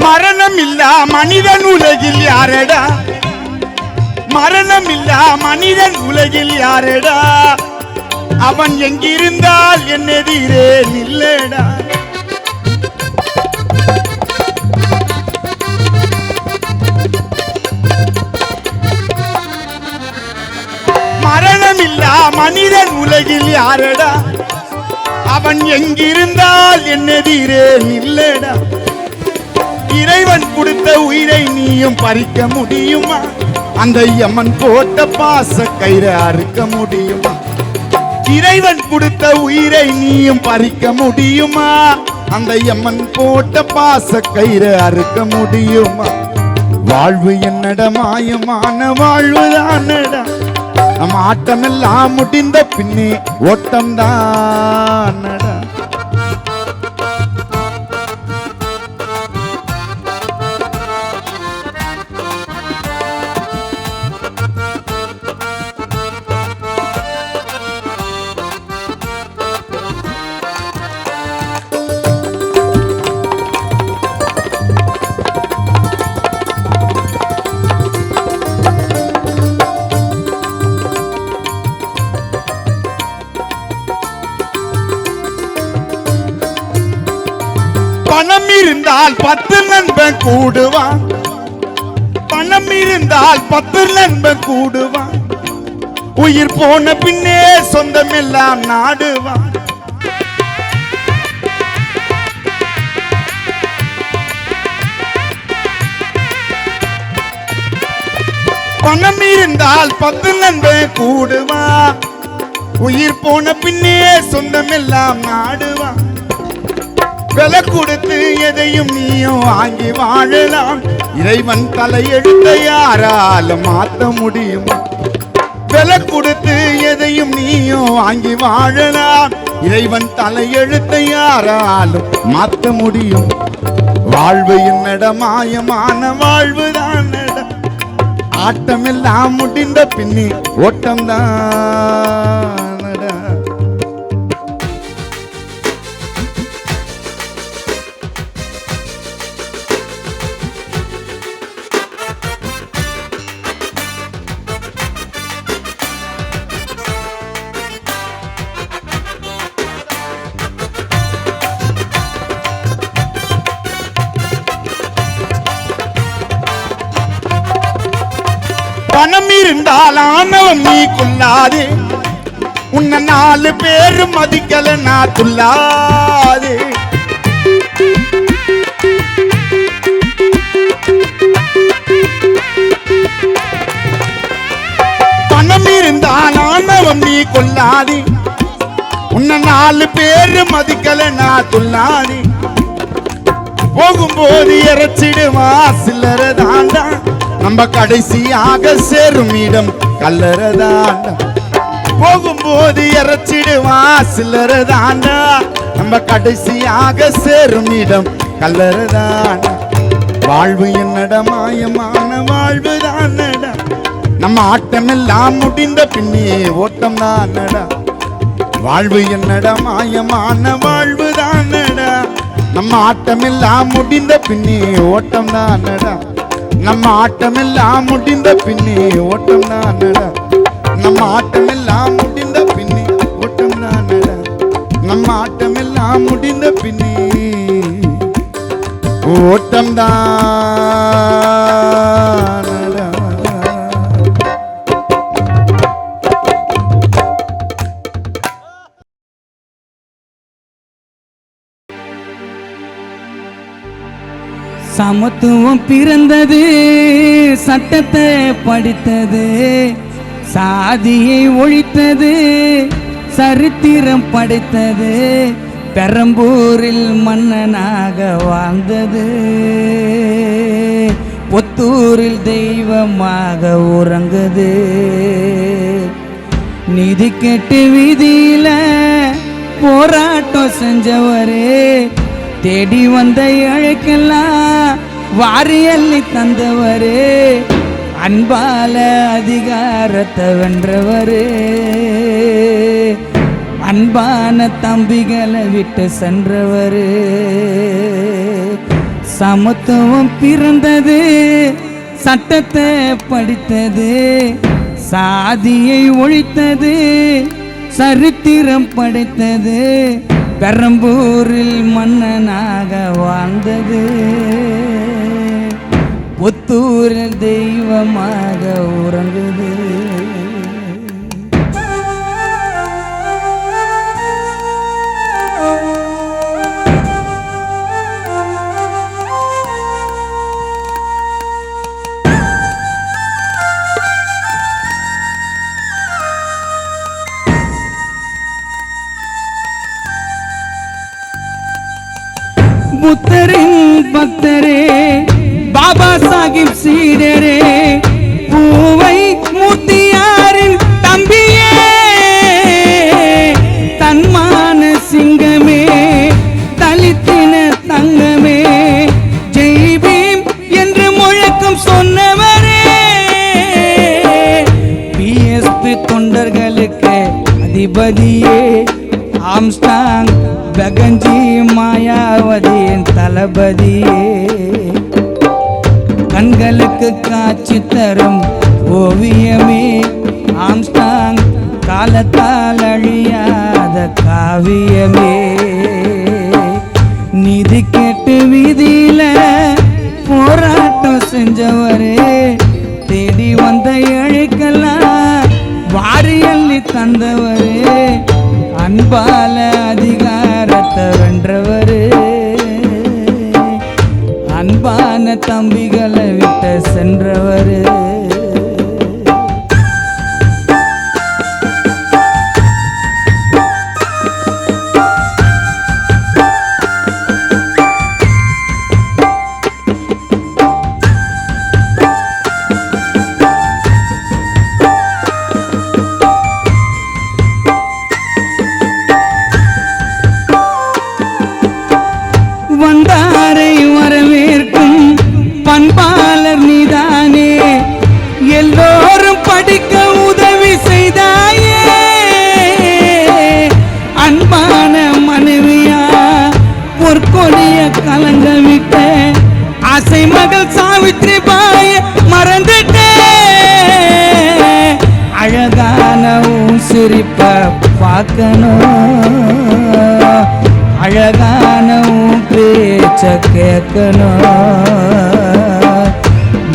S2: மரணம் இல்லா மனிதன் உலகில் யாரடா மரணம் இல்லா மனிதன் உலகில் யாரடா அவன் எங்கிருந்தால் என்னெதிரே நில்லடா மரணம் இல்லா மனிதன் உலகில் யாரடா அவன் எங்கிருந்தால் என்னெதிரே நில்லடா இறைவன் கொடுத்த உயிரை நீயும் பறிக்க முடியுமா அந்த யமன் போட்ட பாச கயிறை அறுக்க முடியுமா இறைவன் கொடுத்த உயிரை நீயும் பறிக்க முடியுமா அந்த யமன் போட்ட பாச கயிறை அறுக்க முடியுமா வாழ்வு என்னடா மாயமான வாழ்வு தானடா நம்ம ஆட்டமெல்லாம் முடிந்த பின்னே ஓட்டம் தானடா பணம் இருந்தால் 10 நண்பன் கூடுவான் பணம் இருந்தால் 10 நண்பன் கூடுவான் உயிர் போன பின்னே சொந்தம் எல்லாம் நாடுவான் பணம் இருந்தால் 10 நண்பன் கூடுவான் உயிர் போன பின்னே சொந்தம் எல்லாம் நாடுவான் விலை கொடுத்து எதையும் நீயும் வாங்கி வாழலாம் இறைவன் தலையெழுத்தை யாரால மாத்த முடியுமா விலை கொடுத்து எதையும் நீயும் வாங்கி வாழலாம் இறைவன் தலையெழுத்தை யாராலும் மாத்த முடியும் வாழ்வு என்னடா மாயமான வாழ்வு தானடா ஆட்டமெல்லாம் முடிந்த பின்னி ஓட்டம் தானடா பணம் இருந்தால் ஆணவம் நீ கொள்ளாதே, உன்னை 4 பேரு மதிக்கல நான் துள்ளாதே. பணம் இருந்தால் ஆணவம் நீ கொள்ளாதே, உன்னை 4 பேரு மதிக்கல நான் துள்ளாதே. போகும்போது இறைச்சிடுவா சில்லற தாண்டா, நம்ம கடைசியாக சேரும் இடம் கல்லற தாண்டா. போகும்போது இறைச்சிடுவா சில்லற தாண்டா, நம்ம கடைசியாக சேரும் இடம் கல்லற தாண்டா. வாழ்வு என்னட மாயமான வாழ்வு தானடா, நம்ம ஆட்டமெல்லாம் முடிந்த பின்னே ஓட்டம் தானடா. வாழ்வு என்னடா மாயமான வாழ்வு தானடா, நம்ம ஆட்டமெல்லாம் முடிந்த பின்னே ஓட்டம் தானடா. நம்ம ஆட்டமெல்லாம் முடிந்த பின்னே ஓட்டம் தானடா. நம்ம ஆட்டமெல்லாம் முடிந்த பின்னே ஓட்டம் தானடா. நம்ம ஆட்டமெல்லாம் முடிந்த பின்னே ஓட்டம் தானடா.
S4: சமத்துவம் பிறந்தது, சட்டத்தை படித்தது, சாதியை ஒழித்தது, சரித்திரம் படைத்தது, பெரம்பூரில் மன்னனாக வாழ்ந்தது, புத்தூரில் தெய்வமாக உறங்குது. நீதி கெட்டு வீதியில போராட்டம் செஞ்சவரே, தேடி வந்த அழைக்கெல்லாம் வாரியல்லி தந்தவரே, அன்பால அதிகாரத்தை வென்றவரே, அன்பான தம்பிகளை விட்டு சென்றவரே. சமத்துவம் பிறந்தது, சட்டத்தை படித்தது, சாதியை ஒழித்தது, சரித்திரம் படைத்தது, பெரம்பூரில் மன்னனாக வாழ்ந்தது, புத்தூரில் தெய்வமாக உறங்குது. புத்தரின் பக்தரே, பாபா சாஹிப் சீடரே, பூவை மூர்த்தியாரின் தம்பியே, தன்மான சிங்கமே, தலித்தின தங்கமே, ஜெய் பீம் என்று முழக்கம் சொன்னவரே, பிஎஸ்பி தொண்டர்களுக்கு அதிபதியே, ஆம்ஸ்டாங் பெகஞ்சி மாயாவதியின் தளபதியே, கண்களுக்கு காட்சி தரும் ஓவியமே, ஆம்ஸ்டாங் காலத்தால் அழியாத காவியமே, நீதி கேட்டு வீதியில போராட்டம் செஞ்சவரே, தேடி வந்த அழைக்கெல்லாம் வாரியல்லி தந்தவரே, அன்பால அதிகாரத்தை வென்றவரே, அன்பான தம்பிகளை விட்டு சென்றவரே. வந்தாரை வரவேற்கும் பண்பாளர் நீதானே, எல்லோரும் படிக்க உதவி செய்தாயே, அன்பான மனைவியா பொற்கொடிய கலங்க விட்ட ஆசை மகள் சாவித்ரி பாய மறந்துட்ட, அழகான உன் சிரிப்ப பார்க்கணும், அழகான உன் பேச்ச கேட்கணும்,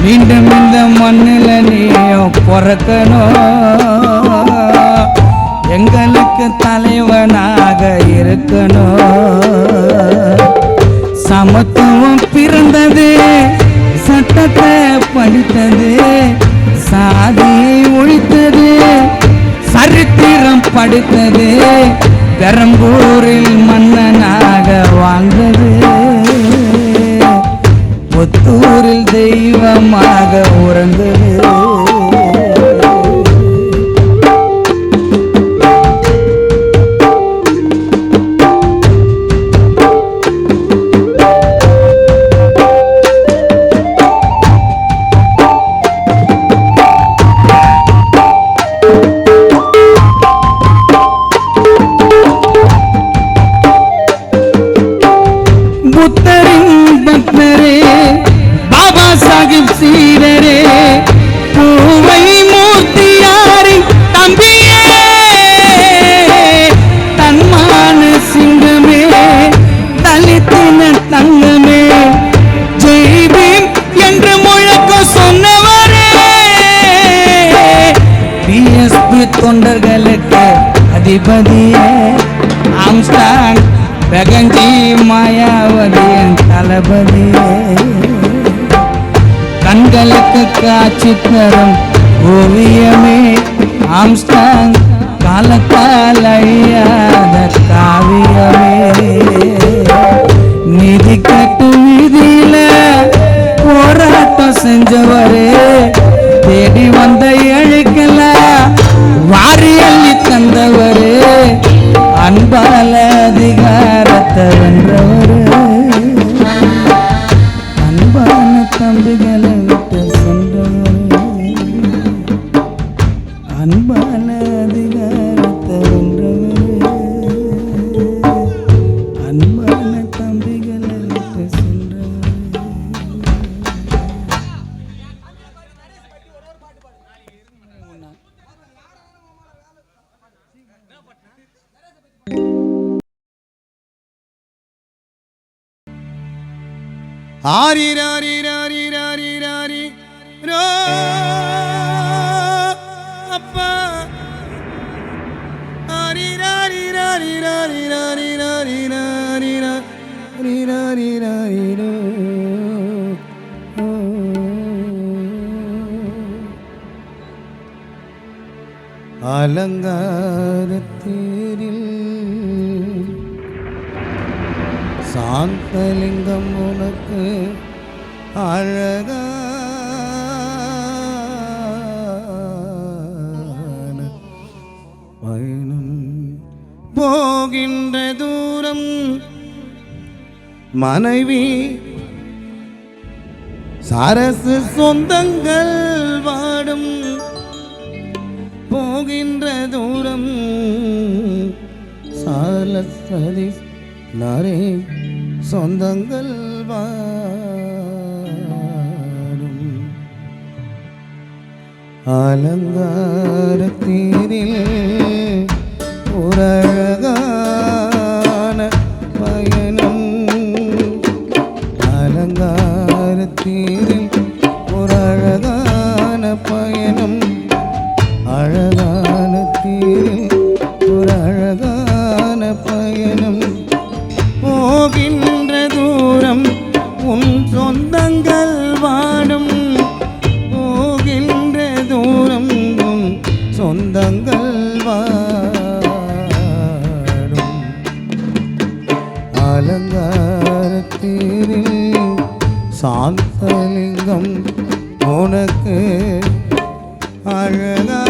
S4: மீண்டும் இந்த மண்ணில் நீயும் துறக்கணும், எங்களுக்கு தலைவனாக இருக்கணும். சமத்துவம் பிறந்தது, சட்டத்தை படித்தது, சாதியை ஒழித்தது, சரித்திரம் படித்தது, பெரம்பூரில் மன்னனாக வாழ்ந்தது, புத்தூரில் தெய்வமாக உறந்தது. புத்தரின் பக்தரே, பாபா சாஹிப் சீடரே, பூவை மூர்த்தியாரின் தம்பியே, தன்மான சிங்கமே, தலித்தின தங்கமே, ஜெய் பீம் என்று முழக்கம் சொன்னவரே, பிஎஸ்பி தொண்டர்களுக்கு அதிபதியே, ஆம்ஸ்டாங் பெகஞ்சி மாயாவதியின் தளபதியே, கண்களுக்கு காட்சி தரும் ஓவியமே, ஆம்ஸ்டாங் காலத்தால் அழியாத காவியமே, நிதி கட்டு வீதியில போராட்டம் செஞ்சவரே, தேடி வந்த எழுக்கல வாரி அள்ளி தந்தவரே, அன்பால அதிகாரத்தை வென்றவரே, அன்பான தம்பிகளை விட்டு சென்றவரே, அன்பான அதிகாரத்தை வென்றவரே, அன்பான தம்பிகளை விட்டு சென்றவரே.
S1: ஆரி ராரி ராரி ராரி ராரி ரோ அப்பா, ஆரி ராரி ராரி ராரி ராரி ராரி ராரி ராரி ராரி ராரி ரோ. அலங்காரத்தேரில் சாந்தலிங்கம் உனக்கு அழகான பயணம், போகின்ற தூரம் மனைவி சரசு சொந்தங்கள் வாடும், போகின்ற தூரம் சாலசதி நாரே சொந்தங்கள் வாடும். அலங்காரத்தீரில் ஒரு அழகான பயணம், அலங்காரத்தீரில் ஒரு அழகான பயணம், அழகான தீரில் ஒரு அழகான பயணம், போகின்ற தூரம் உன் சொந்தங்கள் வாடும், போகின்ற தூரம் உன் சொந்தங்கள் வாடும். அலங்காரத்தீரில் சாந்தலிங்கம் உனக்கு அழகா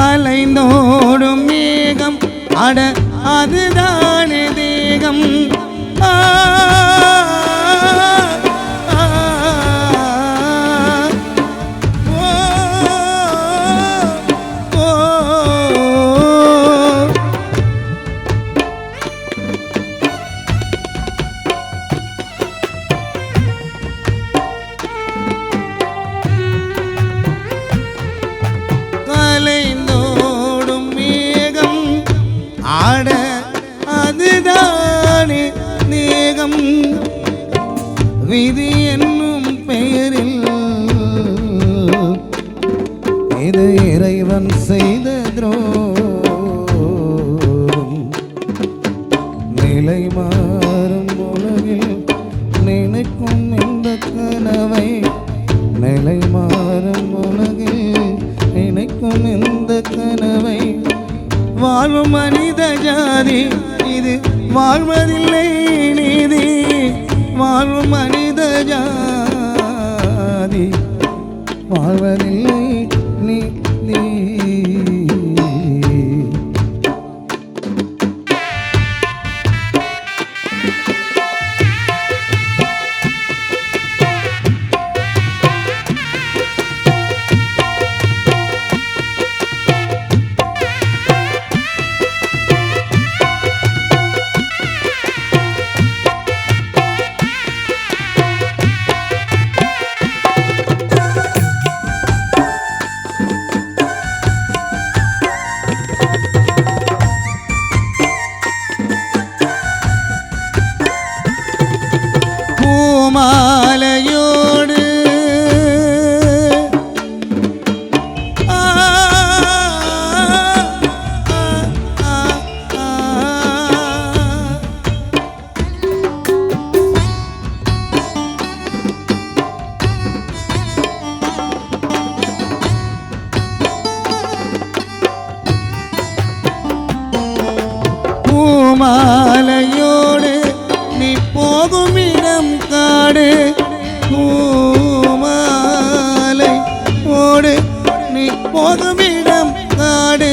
S1: அலைந்தோடும் மேகம் அட அதுதானே தேகம், தானே தேகம் விதி என்னும் பெயரில் இது இறைவன் செய்த துரோகம் நிலை மாறும் உலகில் நினைக்கும் இந்த கனவை நிலை மாறும் உலகில் நினைக்கும் இந்த கனவை வாழும் மனித ஜாதி இது வாழ்வதில்லை நீதி வாழும் மனித ஜாதி வாழ்வதில்லை நீதி பூமாலையோடு பூமாலையோடு நீ போகும் இடம் காடு பூமாலை ஓடு நீ போகும் இடம் காடு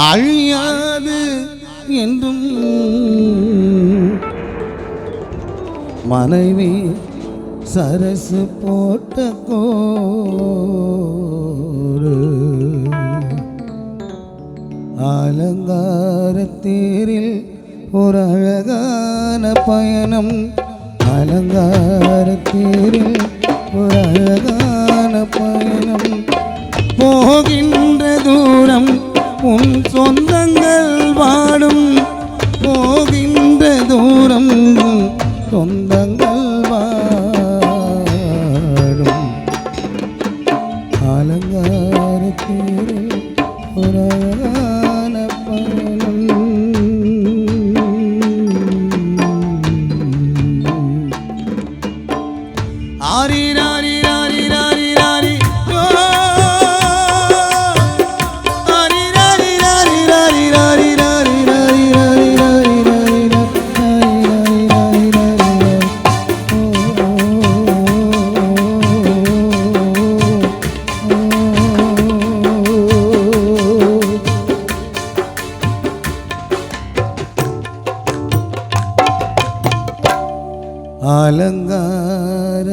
S1: அழியாது என்றும் மனைவி சரசு போட்ட கோடு அலங்காரத்தேரில் ஒரு அழகான பயணம் அலங்காரத்தேரில் ஒரு அழகான பயணம் போகின்ற தூரம் உன் சொந்தங்கள் வாடும் போகின்ற தூரம் சொந்தங்கள் வாடும் அலங்காரத்தேரில் ஒரு அழகான பயணம் ஆரி ராரி ராரி ராரி ராரி ஆரி ராரி ராரி ராரி ராரி ராரி ராரி ராரி ராரி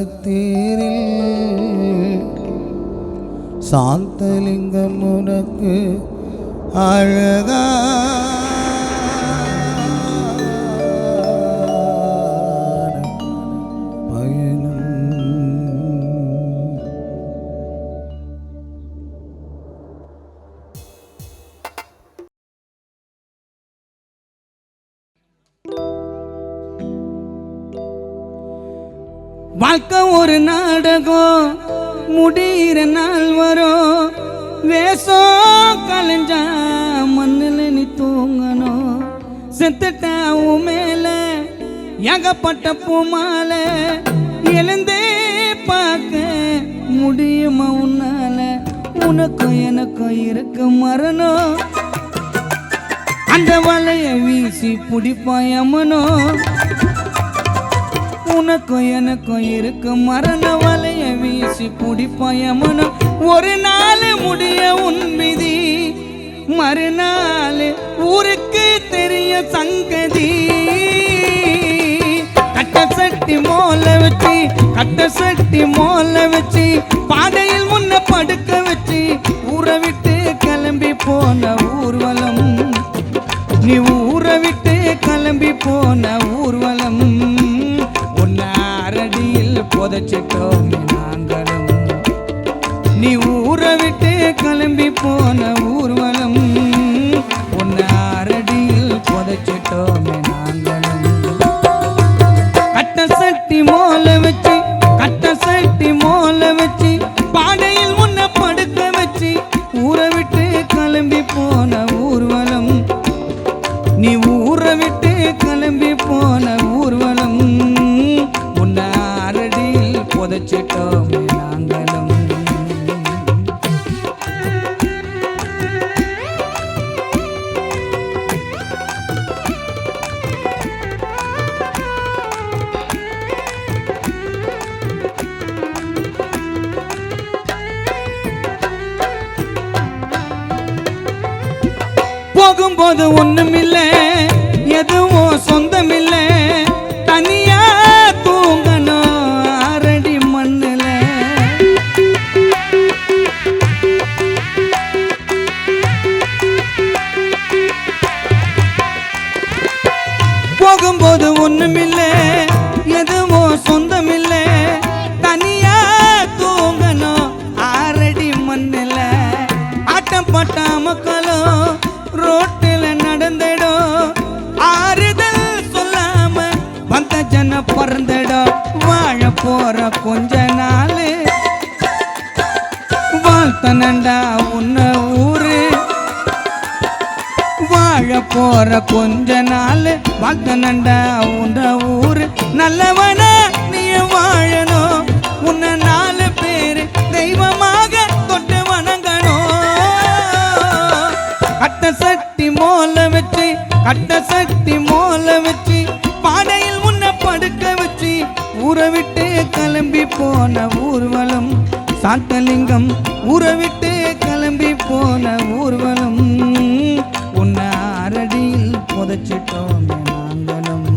S1: அலங்காரத்தேரில் சாந்தலிங்கம் உனக்கு அழகா பயணம்
S4: வாழ்க்கை ஒரு நாடகம் முடிகிற நாள் வரும் வேஷம் கலைஞ்சா மண்ணில் நீ தூங்கணும் செத்துட்டா உன் மேல ஏகப்பட்ட பூமாலை எழுந்தே பார்க்க முடியுமா உன்னால உனக்கும் எனக்கும் இருக்க மரணம் அந்த வலைய வீசி பிடிப்பாயமனோ உனக்கும் எனக்கும் இருக்க மரண வலைய வீசி பிடிப்பாயமனோ ஒரு நாள் முடிய உன் விதி மறுநாள் ஊருக்கு தெரிய சங்கதி கட்ட சட்டி மோல வச்சு பாதையில் முன்ன படுக்க வச்சு ஊரை விட்டு கிளம்பி போன ஊர்வலம் நீ ஊரை விட்டு கிளம்பி போன ஊர்வலம் உன்னாரடியில் புதைச்சிட்டோம் நாங்களும் நீ ஊரை விட்டு கிளம்பி போன ஊர்வலம் போன ஊர்வலம் நீ ஊரை விட்டு கிளம்பி போன ஊர்வலம் உன்னை அரடியில் புதைச்சிட்டோம் நாங்களும் போகும்போது ஒண்ணுமில்ல எதுவும் சொந்தமில்ல தனியா தூங்கணும் அரடி மண்ணுல போகும்போது ஒண்ணுமில்ல எதுவும் சொந்தமில்ல தனியா தூங்கணும் அரடி மண்ணுல ஆட்டம் பாட்ட மக்களும் ரோட்டில் நடந்துடும் ஆறுதல் சொல்லாம வந்த ஜன பறந்துடும் வாழ போற கொஞ்ச நாள் வாழ்த்தனண்டா உன்ன ஊரு வாழ போற கொஞ்ச நாள் வாழ்த்தனண்டா உன்ன ஊரு நல்லவன நீ வாழணும் உன்னை 4 பேரு தெய்வமாக தொட்டு வணங்கணும் கட்ட சட்டி மோல வச்சு பாடையில் உன்னை படுக்க வச்சு ஊரை விட்டு கிளம்பி போன ஊர்வலம் சாந்தலிங்கம் ஊரை விட்டு கிளம்பி போன ஊர்வலம் உன்னை அரடியில் புதைச்சிட்டோம் நாங்களும்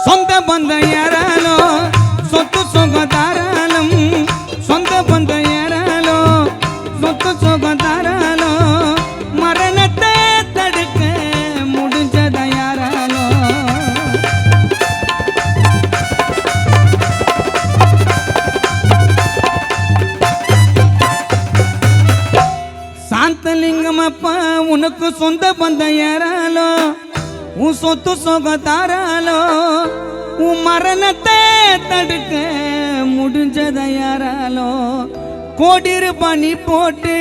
S4: சொந்த பந்தம் ஏறாலோ சொத்து சுகதாராலும் சொந்த பந்தம் ஏறாலோ சொத்து சுகதாராலோ மரணத்தை தடுக்க முடிஞ்சத யாராலோ சாந்தலிங்கம் அப்பா உனக்கு சொந்த பந்தம் ஏறாலோ உன் சொத்து சுகதாராலோ உன் மரணத்தை தடுக்க முடிஞ்சத யாராலோ கோடிரு பணி போட்டு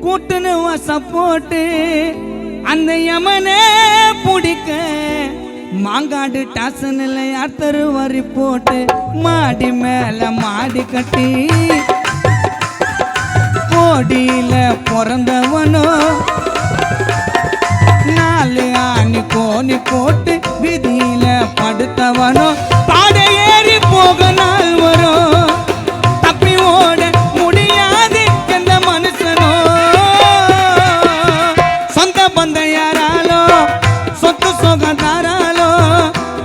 S4: கூட்டுன்னு வசம் போட்டு அந்த யமனே பிடிக்க மாங்காடு டாசனில் யாத்தரு வரி போட்டு மாடி மேல மாடி கட்டி கோடியில பிறந்தவனோ 4 ஆணி கோணி போட்டு விதியில படுத்தவனோ பாடை ஏறி போக நாள் வரும் தப்பி ஓட முடியாது எந்த மனுஷனோ சொந்த பந்தம் யாராலோ சொத்து சுகதாராலோ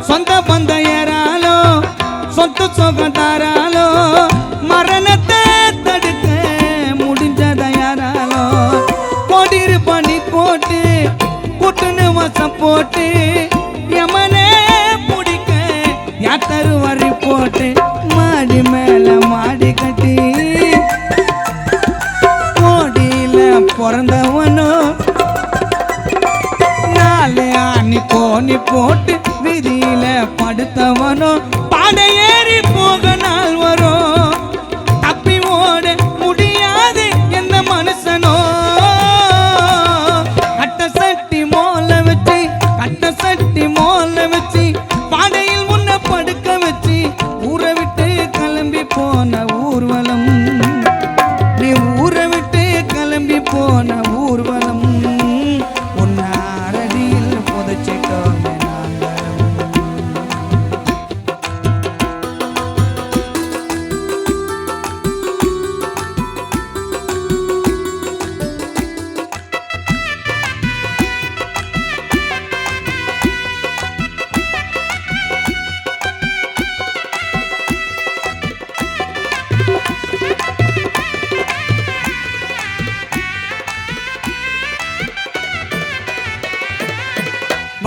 S4: சொந்த பந்தம் யாராலோ சொத்து சுகதாராலோ மரணத்தை தடுக்க முடிஞ்சத யாராலோ கோடிரு பண்ணி போட்டு கூட்டுன்னு வசம் போட்டு யமனே பிடிக்க யாத்தரு வரி போட்டு மாடி மேல மாடி கட்டி கோடியில பிறந்தவனோ 4 ஆணி கோணி போட்டு விதியில படுத்தவனோ பாடை ஏறி போக நாள் வரும் தப்பி ஓட முடியாது எந்த மனுஷனோ கட்ட சட்டி மோல வச்சு பாடையில் உன்னை படுக்க வச்சு ஊரை விட்டு கிளம்பி போன ஊர்வலம் நீ ஊரை விட்டு கிளம்பி போன ஊர்வலம் உன்னை அரடியில் புதைச்சிட்டோம் நாங்களும்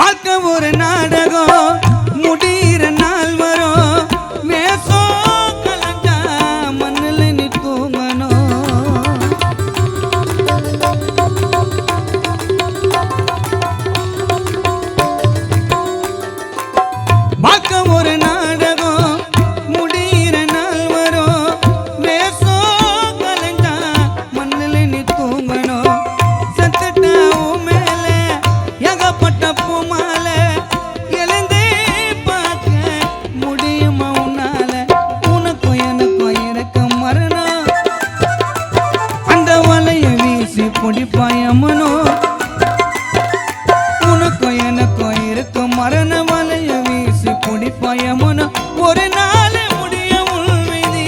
S4: வாழ்க்கை ஒரு நாடகம் முடிகிற நாள் வரும் வேஷம் கலந்தா மண்ணில் நீ தூங்கணும் வாழ்க்கை ஒரு நாடகம் முடிகிற நாள் வரும் வேஷம் கலந்தா மண்ணில் நீ தூங்கணும் சத்தட்டா உன் மேல ஏகப்பட்ட பூமால எழுந்தே பார்க்க முடியுமா உன்னால உனக்கும் எனக்கும் இருக்க மரணம் அந்த வலைய வீசி பிடிப்பாயமனோ உனக்கும் எனக்கும் இருக்கும் மரண வலைய வீசி பிடிப்பாயமனோ ஒரு நாள் முடிய உள்விதி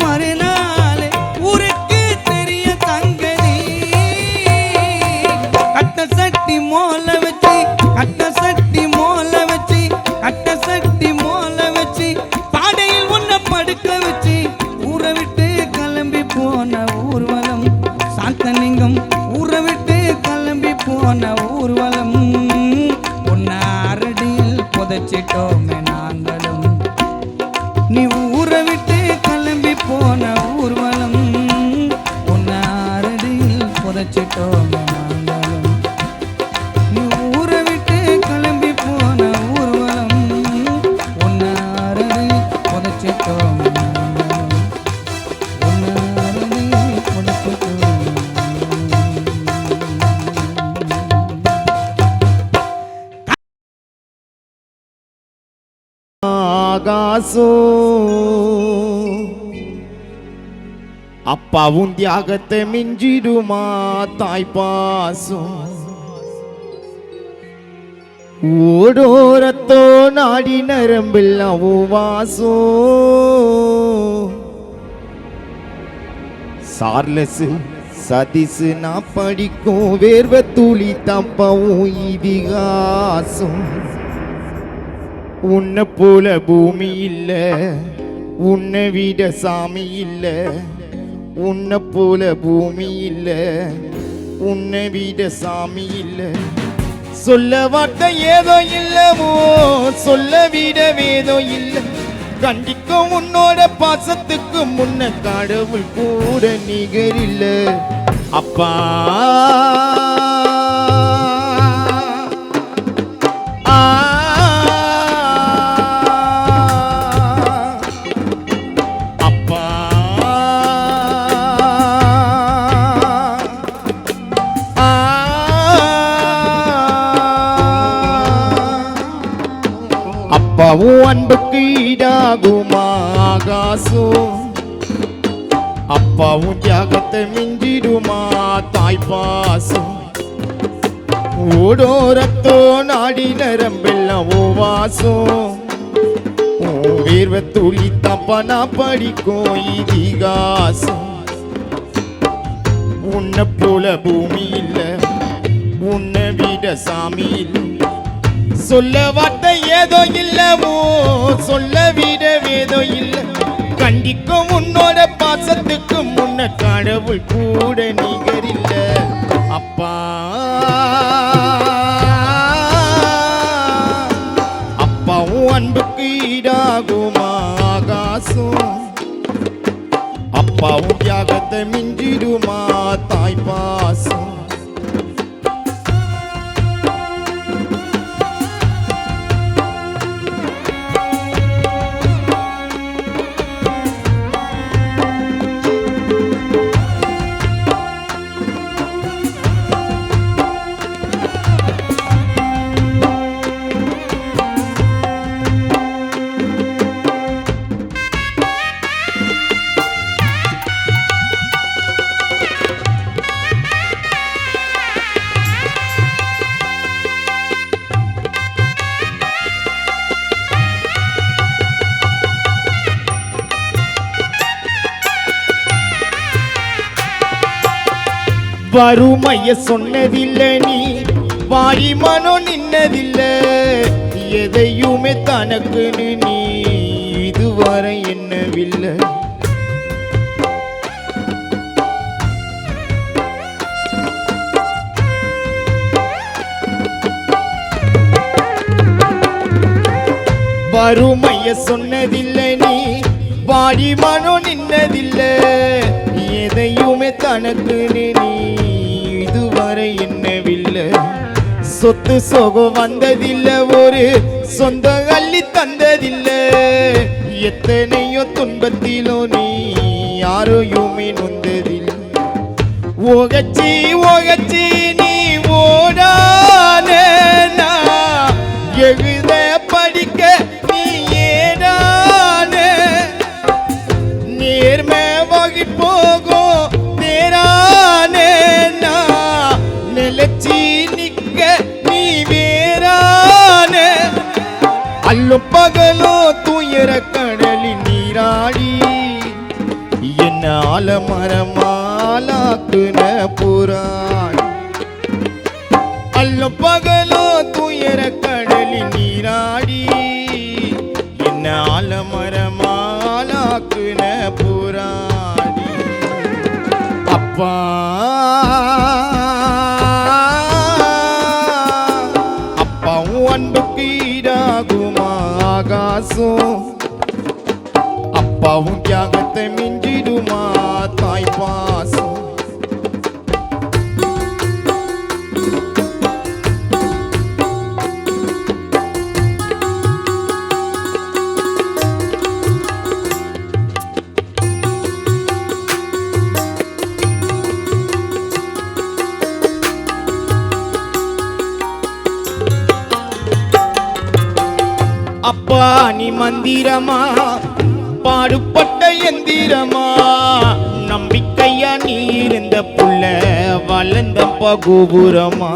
S4: மறுநாள் ஊருக்கு தெரிய தங்கதி கட்ட சட்டி மோல வச்சு கட்ட சட்டி மோல வச்சு கட்ட சட்டி மோல வச்சு பாடையில் உன்னை படுக்க வச்சு ஊரை விட்டு கிளம்பி போன ஊர்வலம் சாந்தலிங்கம் ஊரை விட்டு கிளம்பி போன ஊர்வலம் உன்னை அரடியில் புதைச்சிட்டோமே நாங்களும் நீ ஊரை விட்டு கிளம்பி போன ஊர்வலம் உன்னை அரடியில் புதைச்சிட்டோமே நாங்களும் நீ ஊரை விட்டு கிளம்பி போன ஊர்வலம் உன்னை அரடியில் புதைச்சிட்டோமே நாங்களும் உன்னை அரடியில் புதைச்சிட்டோமே
S2: ஆகாசோ அப்பாவும் தியாகத்தை மிஞ்சிடுமா தாய்ப்பாசம் ஓடோரத்தோ நாடி நரம்பெல்லாம் வாசோ சார்லஸ் சதிசு நான் படிக்கும் வேர்வ துளி தப்பவும் இதிகாசம் உன்னை போல பூமி இல்ல உன்னை விட சாமி இல்ல உன்னை போல பூமி இல்ல உன்னை விட சாமி இல்ல சொல்ல வார்த்தை ஏதோ இல்லவோ சொல்ல விட வேதோ இல்ல கண்டிக்கும் உன்னோட பாசத்துக்கு முன்ன கடவுள் கூட நிகரில்ல அப்பா அப்பாவும் அன்புக்கு ஈடாகுமா ஆகாசம் அப்பாவும் தியாகத்தை மிஞ்சிடுமா தாய்ப்பாசம் ஓடோரத்தோ நாடி நரம்பெல்லாம் வாசம் வேர்வ துளி தப்பா நான் படிக்கும் இதிகாசம் உன்னை போல பூமி இல்ல உன்னை விட சாமி இல்ல சொல்ல வார்த்தை ஏதோ இல்லவோ சொல்ல விட வேதோ இல்ல கண்டிக்கும் உன்னோட பாசத்துக்கு முன்ன கடவுள் கூட நிகரில்ல அப்பா அப்பாவும் அன்புக்கு ஈடாகுமா ஆகாசம் அப்பாவும் தியாகத்தை மிஞ்சிடுமா தாய்ப்பாசம் வறுமைய சொன்னதில்லை நீ வாரி மனம் நின்னதில்லை எதையுமே தனக்குன்னு நீ இதுவரை என்னவில்லை வறுமைய சொன்னதில்லை நீ வாடி மனோ நின்னதில்லை எதையுமே தனக்கு நீ இதுவரை என்னவில்லை சொத்து சோகம் வந்ததில்லை ஒரு சொந்த அள்ளி தந்ததில்லை எத்தனையோ துன்பத்திலோ நீ யாரையுமே நொந்ததில்லை ஓகச்சி ஓகச்சி நீ ஓடான எழுத படிக்க நீ ஏடான நேர்மை வகி போகும் நேரான நிலச்சி நிக்க நீ வேறான அல்லும் பகலோ துயர கடலில் நீராடி என்ன ஆலமரமாலாக்குன புறாய் அல்லும் பகலோ துயர கடலில் நீராடி என்ன ஆலமரமாலாக்குன புறாடி அப்பா அப்பாவும் அன்புக்கு ஈடாகுமா ஆகாசம் அப்பாவும் தியாகத்தை மிஞ்சிடுமா தாய் பாசம் அப்பா நீ மந்திரமா பாடுபட்ட எந்திரமா நம்பிக்கையா நீ இருந்த புள்ள வளர்ந்த பகுபுரமா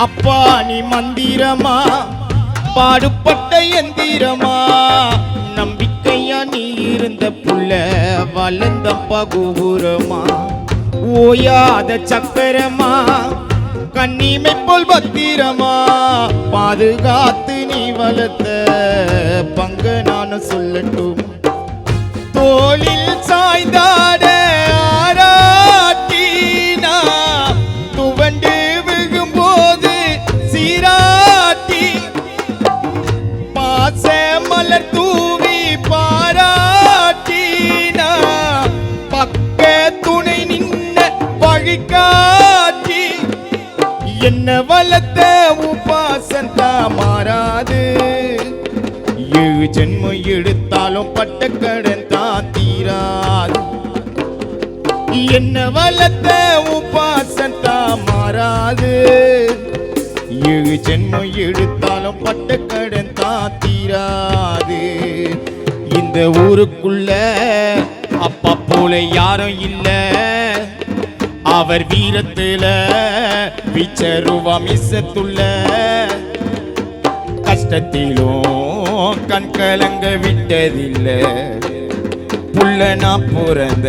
S2: அப்பா நீ மந்திரமா பாடுபட்ட எந்திரமா நம்பிக்கையா நீ இருந்த புள்ள வளர்ந்த பகுபுரமா ஓயாத சக்கரமா கண்ணிமை போல் பத்திரமா பாதுகாத்து நீ வளர்த்த பங்க நானும் சொல்லட்டும் தோளில் சாய்ந்தாட ஆராட்டினா துவண்டு விழும்போது சீராட்டி பாச மலர் தூவி பாராட்டினா பக்க துணை நின்ன வழிகாட்டி என்ன வளர்த்த உபாசந்தா மாறாது ஏழு ஜென்மம் எடுத்தாலும் பட்ட கடன் தான் தீராது என்ன வளர்த்த உபாசந்தா மாறாது ஏழு ஜென்மம் எடுத்தாலும் பட்ட கடன் தான் தீராது இந்த ஊருக்குள்ள அப்பா போல யாரும் இல்ல அவர் வீரத்துல விச்சருவா மிசத்துள்ள கஷ்டத்திலும் கண் கலங்க விட்டதில்லை புள்ள நான் பிறந்த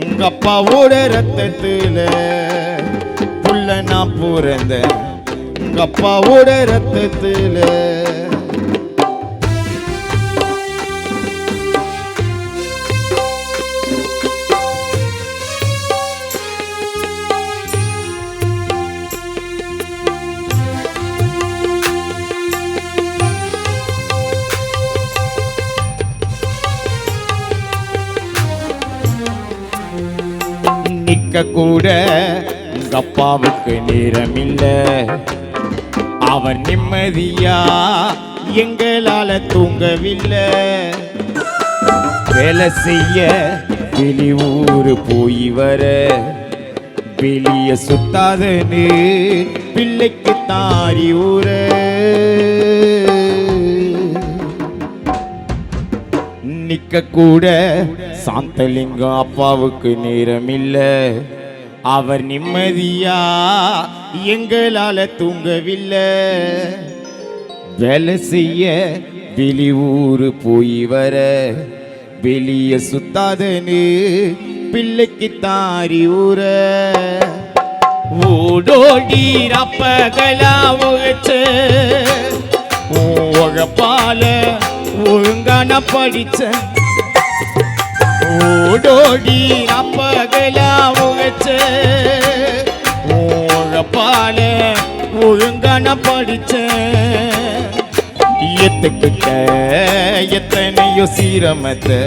S2: உங்க அப்பாவோட ரத்தத்துல புள்ள நான் பிறந்த உங்க அப்பாவோட ரத்தத்துல நிக்க கூட உங்க அப்பாவுக்கு நேரமில்ல அவர் நிம்மதியா எங்களால தூங்கவில்லை வேலை செய்ய வெளியூர் போய் வர வெளிய சுத்தாதன்னு பிள்ளைக்கு தாரி ஊர நிக்க கூட சாந்தலிங்கம் அப்பாவுக்கு நேரமில்ல அவர் நிம்மதியா எங்களால தூங்கவில்லை வேலை செய்ய வெளியூர் போய் வர வெளிய சுத்தாதன்னு பிள்ளைக்கு தாரி ஊர ஓடோடி ரப்பகலா உழைச்சு உழப்பால ஒழுங்கான படிச்ச ஓடோடி அப்பகலா உழைச்ச ஓழப்பால ஒழுங்கான படிச்ச எத்துக்கிட்ட எத்தனையோ சீரமத்தை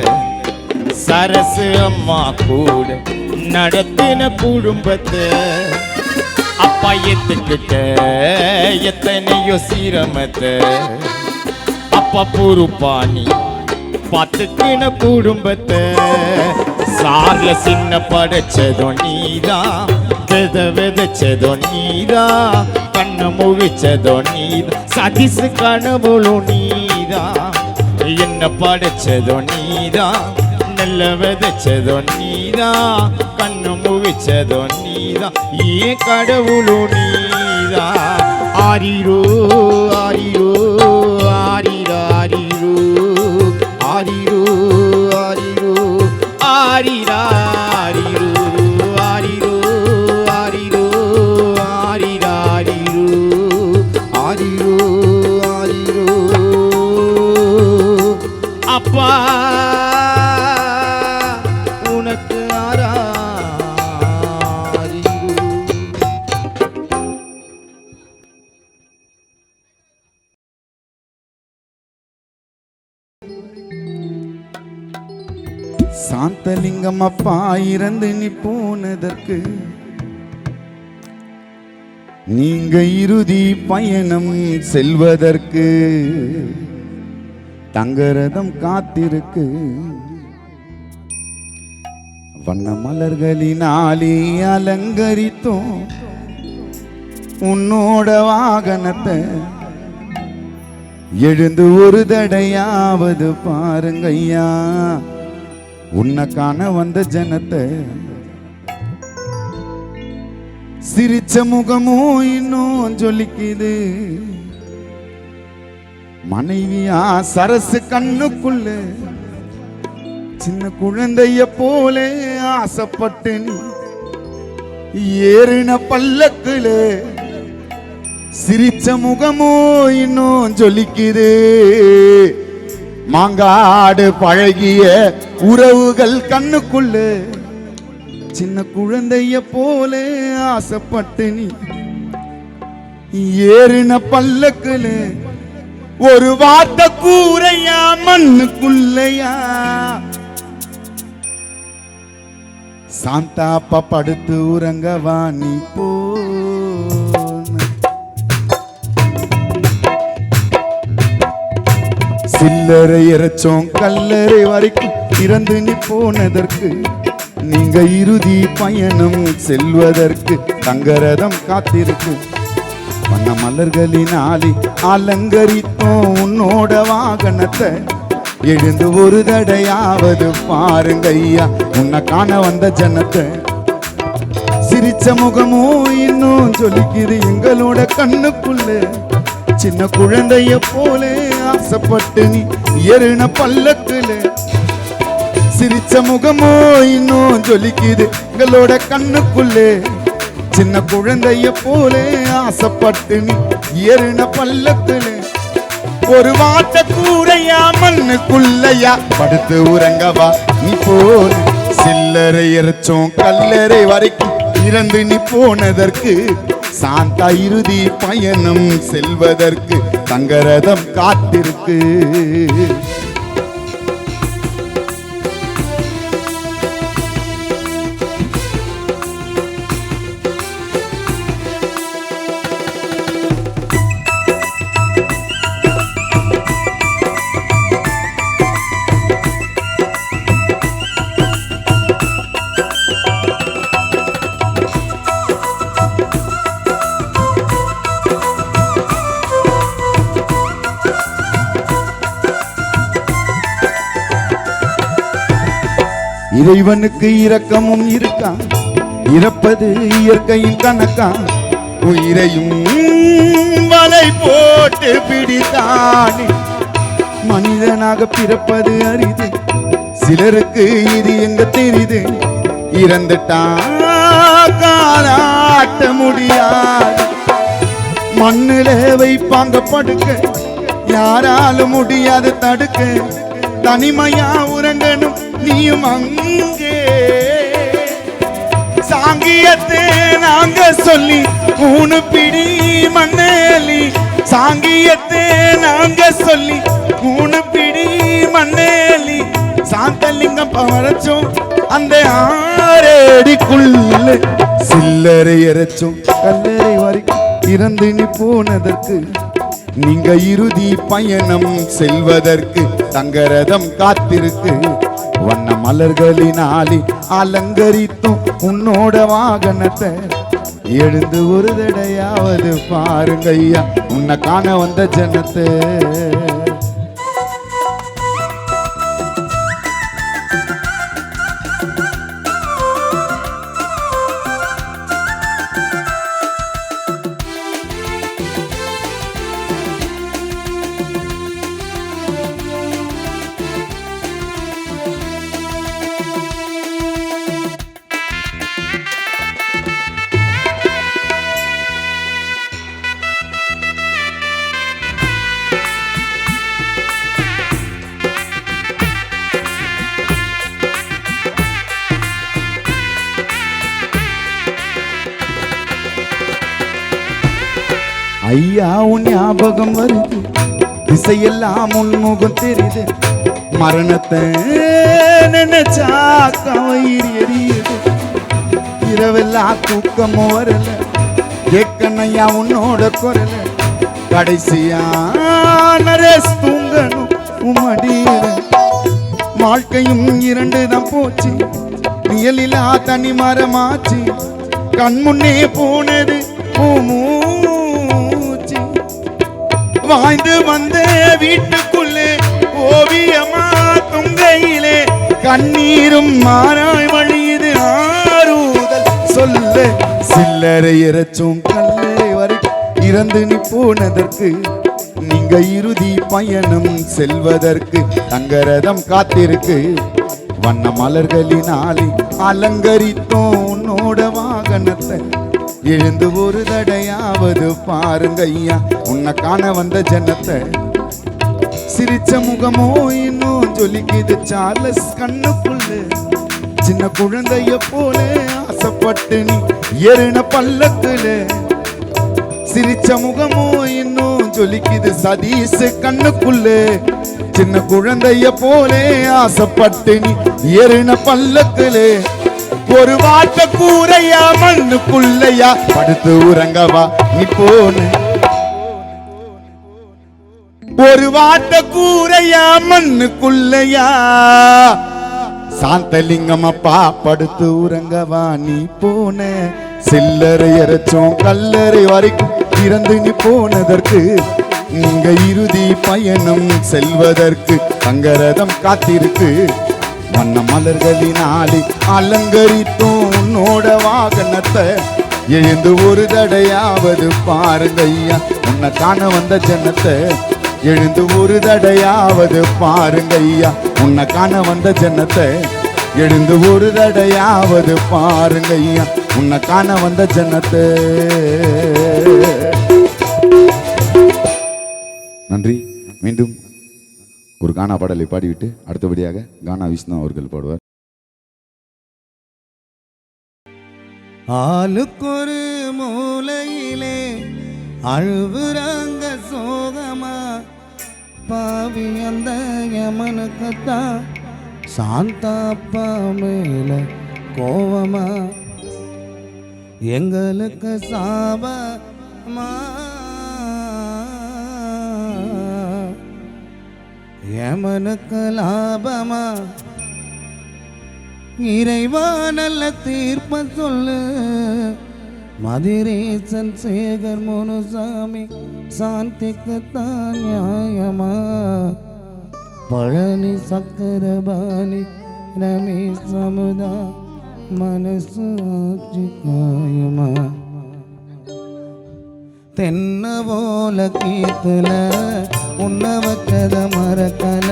S2: சரசு அம்மா கூட நடத்தின குடும்பத்தை அப்பா எத்துக்கிட்ட எத்தனையோ சீரமத்தை அப்பா பொறுப்பாணி பத்துக்கின குடும்பத்தை சார்ல சின்ன படைச்சதோ நீதான் விதைச்சதோ நீதான் கண்ண முழிச்சதோ நீதான் சதிசு கனவுளோ நீதான் என்ன படைச்சதோ நீதான் நல்ல விதைச்சதோ நீதான் கண்ண முழிச்சதோ நீதான் ஏன் கடவுளோ நீதான் ஆரிரோ ஆரிரோ ஆரிராரிரோ ஆரிரோ ஆரிரோ ஆரிராரிரோ ஆரிரோ ஆரிரோ ஆரிராரிரோ ஆரிரோ ஆரிரோ அப்பா உனக்கு ஆராரிரோ.
S1: சாந்தலிங்கம் அப்பா இறந்து நீ போனதற்கு நீங்க இறுதி பயணம் செல்வதற்கு தங்கரதம் காத்திருக்கு வண்ண மலர்களினாலே அலங்கரித்தோம் உன்னோட வாகனத்தை எழுந்து ஒரு தடையாவது பாருங்கய்யா உன்னை காண வந்த ஜனத்தை சிரிச்ச முகமோ இன்னும் ஜொலிக்குது மனைவியா சரசு கண்ணுக்குள்ள சின்ன குழந்தைய போல ஆசைப்பட்டு நீ ஏறின பல்லக்குல சிரிச்ச முகமோ இன்னும் ஜொலிக்குது மாங்காடு பழகிய உறவுகள் கண்ணுக்குள்ள சின்ன குழந்தைய போல ஆசைப்பட்டு நீ ஏறின பல்லக்குல ஒரு வார்த்தை கூரையா மண்ணுக்குள்ளையா சாந்தாப்பா படுத்து உறங்கவா நீ போ சில்லறை இறைச்சோம் கல்லறை வரைக்கும் இறந்து நீ போனதற்கு நீங்க இறுதி பயணம் செல்வதற்கு தங்கரதம் காத்திருக்கு வண்ண மலர்களினாலே அலங்கரித்தோம் உன்னோட வாகனத்தை எழுந்து ஒரு தடையாவது பாருங்க ஐயா உன்னை காண வந்த ஜனத்தை சிரிச்ச முகமோ இன்னும் சொல்லிக்குது எங்களோட கண்ணுக்குள்ள சின்ன குழந்தைய போல ஆசைப்பட்டு நீ ஏறின பல்லக்குல சிரிச்ச முகமோ இன்னும் ஜொலிக்குது எங்களோட கண்ணுக்குள்ளே சின்ன குழந்தைய போல ஆசைப்பட்டு நீ ஏறின பல்லக்குல ஒரு வார்த்தை கூரையா மண்ணுக்குள்ளையா படுத்து உறங்கவா நீ போன சில்லறை இறைச்சோம் கல்லறை வரைக்கும் இறந்து நீ போனதற்கு சாந்தா இறுதி பயணம் செல்வதற்கு தங்கரதம் காத்திருக்கு இறைவனுக்கு இரக்கமும் இருக்கா இறப்பது இயற்கையின் கணக்கா உயிரையும் வலை போட்டு பிடித்தானே மனிதனாக பிறப்பது அரிது சிலருக்கு இது எங்க தெரியுது இறந்துட்டா காலாட்ட முடியாது மண்ணில வைப்பாங்க படுக்க யாராலும் முடியாது தடுக்க தனிமையா உறங்கணும்
S2: நீயும் அங்கே சாங்கியத்தை நாங்க சொல்லி 3 பிடி மண்ணேலி சாங்கியத்தை நாங்க சொல்லி 3 பிடி மண்ணேலி சாந்தலிங்கம் பவரச்சோம் அந்த 6 அடிக்குள்ள சில்லறை இறைச்சோம் கல்லறை வரைக்கும் இறந்து நீ போனதற்கு நீங்க இறுதி பயணம் செல்வதற்கு தங்கரதம் காத்திருக்கு வண்ண மலர்களினாலே அலங்கரித்தும் உன்னோட வாகனத்தை எழுந்து ஒரு தடையாவது பாருங்க ஐயா உன்னை காண வந்த ஜனத்தை ஐயா உன் ஞாபகம் வருது திசையெல்லாம் உன்முகம் தெரியுது மரணத்தை நினைச்சா கவயிறு எரியுது இரவெல்லாம் தூக்கமும் வரல கேட்கணையா உன்னோட குரல கடைசியா நரேஷ் தூங்கணும் உமடியில வாழ்க்கையும் 2 தான் போச்சு நியலிலா தனி மரமாச்சு கண் முன்னே போனது வாழ்ந்து வந்த வீட்டுக்குள்ளே ஓவியமா துங்கையிலே கண்ணீரும் மாறாய் வழியுது ஆறுதல் சொல்ல சில்லறை இறைச்சும் கல்லறை வரைக்கும் இறந்து நீ போனதற்கு நீங்க இறுதி பயணம் செல்வதற்கு தங்கரதம் காத்திருக்கு வண்ண மலர்களினாலே அலங்கரித்தோம் உன்னோட வாகனத்தை எழுந்து ஒரு தடையாவது பாருங்க ஐயா உன்னை காண வந்த ஜனத்தை சிரிச்ச முகமோ இன்னும் ஜொலிக்குது சார்லஸ் கண்ணுக்குள்ள சின்ன குழந்தைய போல ஆசைப்பட்டு நீ ஏறின பல்லத்துல சிரிச்ச முகமோ இன்னும் ஜொலிக்குது சதீஷ் கண்ணுக்குள்ள சின்ன குழந்தைய போல ஆசைப்பட்டு நீ ஏறின பல்லத்துல ஒரு வார்த்தை கூரையா மண்ணுக்குள்ளையா படுத்து உறங்கவா நீ போன ஒரு வார்த்தை கூரையா மண்ணுக்குள்ளையா சாந்தலிங்கம் அப்பா படுத்து உறங்கவா நீ போன சில்லறை இறைச்சோம் கல்லறை வரைக்கும் இறந்து நீ போனதற்கு நீங்க இறுதி பயணம் செல்வதற்கு தங்கரதம் காத்திருக்கு வண்ண மலர்களினாலே அலங்கரித்தோம் உன்னோட வாகனத்தை எழுந்து ஒரு தடையாவது பாருங்க ஐயா உன்னை காண வந்த ஜனத்தை எழுந்து ஒரு தடையாவது பாருங்க ஐயா உன்னை காண வந்த ஜனத்தை எழுந்து ஒரு தடையாவது பாருங்க ஐயா உன்னை காண வந்த ஜனத்தை நன்றி மீண்டும் ஒரு கானா பாடலை பாடிவிட்டு அடுத்தபடியாக கானா விஷ்ணு அவர்கள் பாடுவார்
S1: ஆளுக்கொரு மூலையிலே அழுவுறாங்க சோகமா பாவி அந்த யமனுக்குத்தான் சாந்தாப்பா மேல கோவமா எங்களுக்கு சாபமா யமனுக்கு லாபமா இறைவா நல்ல தீர்ப்ப சொல்லு மதிரேசன் சேகர் முனுசாமி சாந்திக்குத்தான் நியாயமா பழனி சக்கரபாணி ரமேஷ் சமுதா மனசு ஆட்சி காயமா தென்ன போல கீத்துல உன்னை வச்சத மறக்கல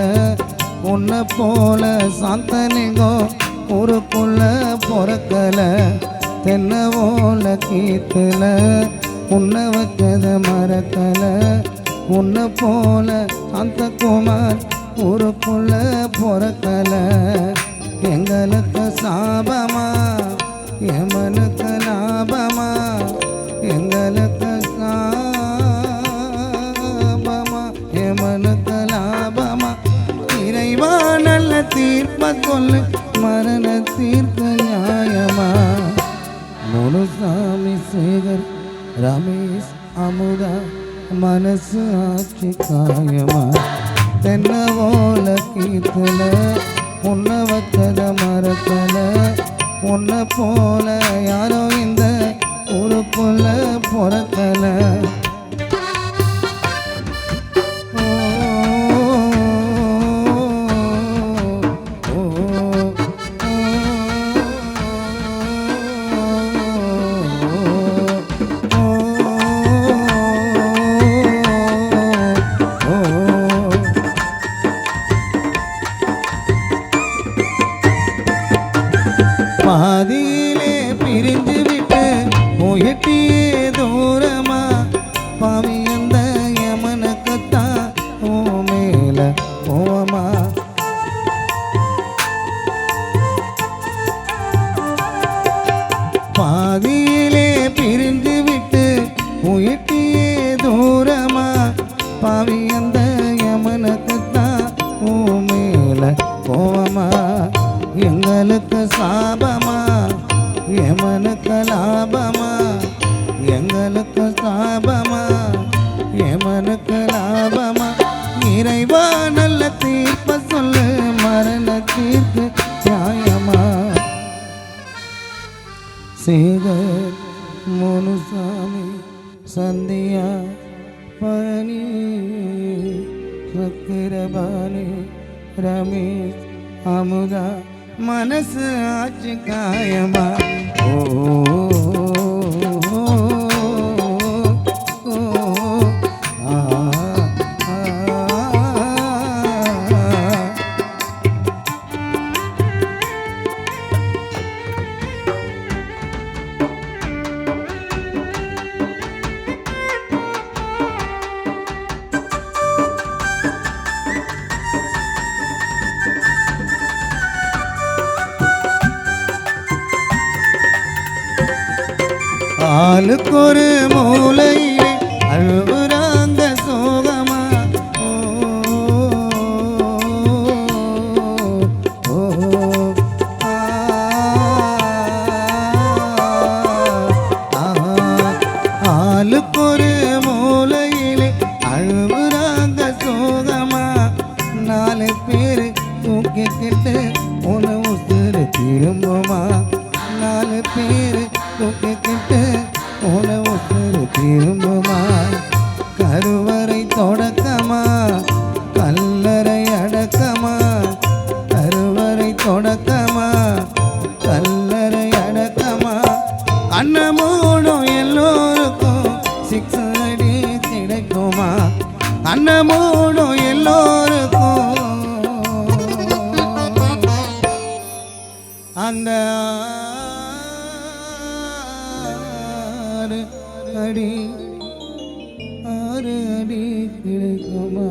S1: உன்னை போல சாந்தலிங்கம் ஊருக்குள்ள பொறக்கல தென்ன போல கீத்துல உன்னை வச்சத மறக்கல உன்னை போல சாந்தகுமார் ஊருக்குள்ள பொறக்கல எங்களுக்கு சாபமா எமனுக்கு லாபமா எங்களுக்கு சாபமா எமனுக்கு லாபமா இறைவா நல்ல தீர்ப்ப சொல்லு மரண தீர்ப்பு நியாயமா முனுசாமி சேகர் ரமேஷ் அமுதா மனசு ஆட்சி காயமா தென்ன ஓல கீத்துல உன்னை வச்சத மறக்கல உன்னை போல யாரோ இந்த ஊருக்குள்ள பிறக்கல பாதியிலே பிரிஞ்சு விட்டு போயிட்டியே தூரமா பாவி அந்த யமனுக்குத்தான் ஓ மேல போவமா பாதியிலே பிரிஞ்சு விட்டு போயிட்டியே தூரமா பாவி அந்த யமனுக்குத்தான் ஓ மேல போவமா எங்களுக்கு சாபமா எமனுக்கு லாபமா எங்களுக்கு சாபமா எமனுக்கு லாபமா இறைவா நல்ல தீர்ப்ப சொல்லு மரண தீர்ப்பு நியாயமா சேகர் முனுசாமி சந்தியா பழனி சக்கரபாணி ரமேஷ் அமுதா மனசு ஆச்சு காயமா ஓ ஆளுக்கு ஒரு மூலையிலே அழுவுறாங்க சோகமா ஓ, ஓ, ஆ, ஆ, ஆளுக்கு ஒரு மூலையிலே அழுவுறாங்க சோகமா நாலு பேரு தூக்கிக்கிட்டு உன உசுறு திரும்புமா நாலு பேரு தூக்கிக்கிட்டு உன உசுறு திரும்புமா கருவறை தொடக்கமா கல்லறை அடக்கமா கருவறை தொடக்கமா கல்லறை அடக்கமா அன்னமூடும் எல்லோருக்கும் 6 அடி கிடைக்குமா அன்னமூடும் எல்லோருக்கும் அந்த 6 அடி கிடைக்குமா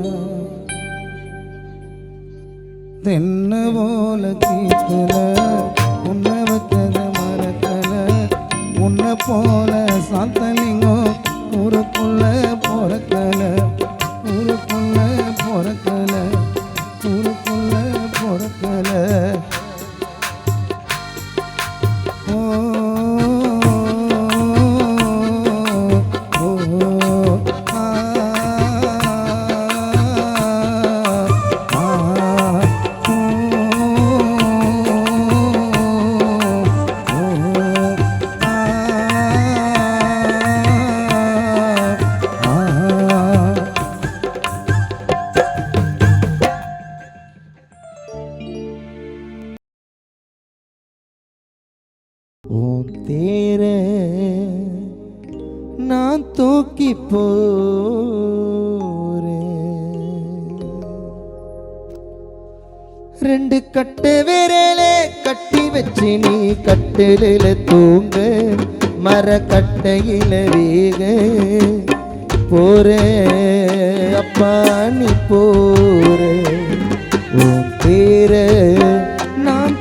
S1: தென்ன போல கீத்துல உன்னை வச்சத மறக்கல உன்னை போல சாத்தலிங்கம் ஊருக்குள்ள பிறக்கல ஊருக்குள்ள பிறக்கல ஊருக்குள்ள பிறக்கல ஓ உன் தேர நான் தூக்கி போறேன் 2 கட்டு விரலே கட்டி வச்சு நீ கட்டில தூங்க மரக்கட்டையில வேக போற அப்பா நீ போற உன் பேர நான்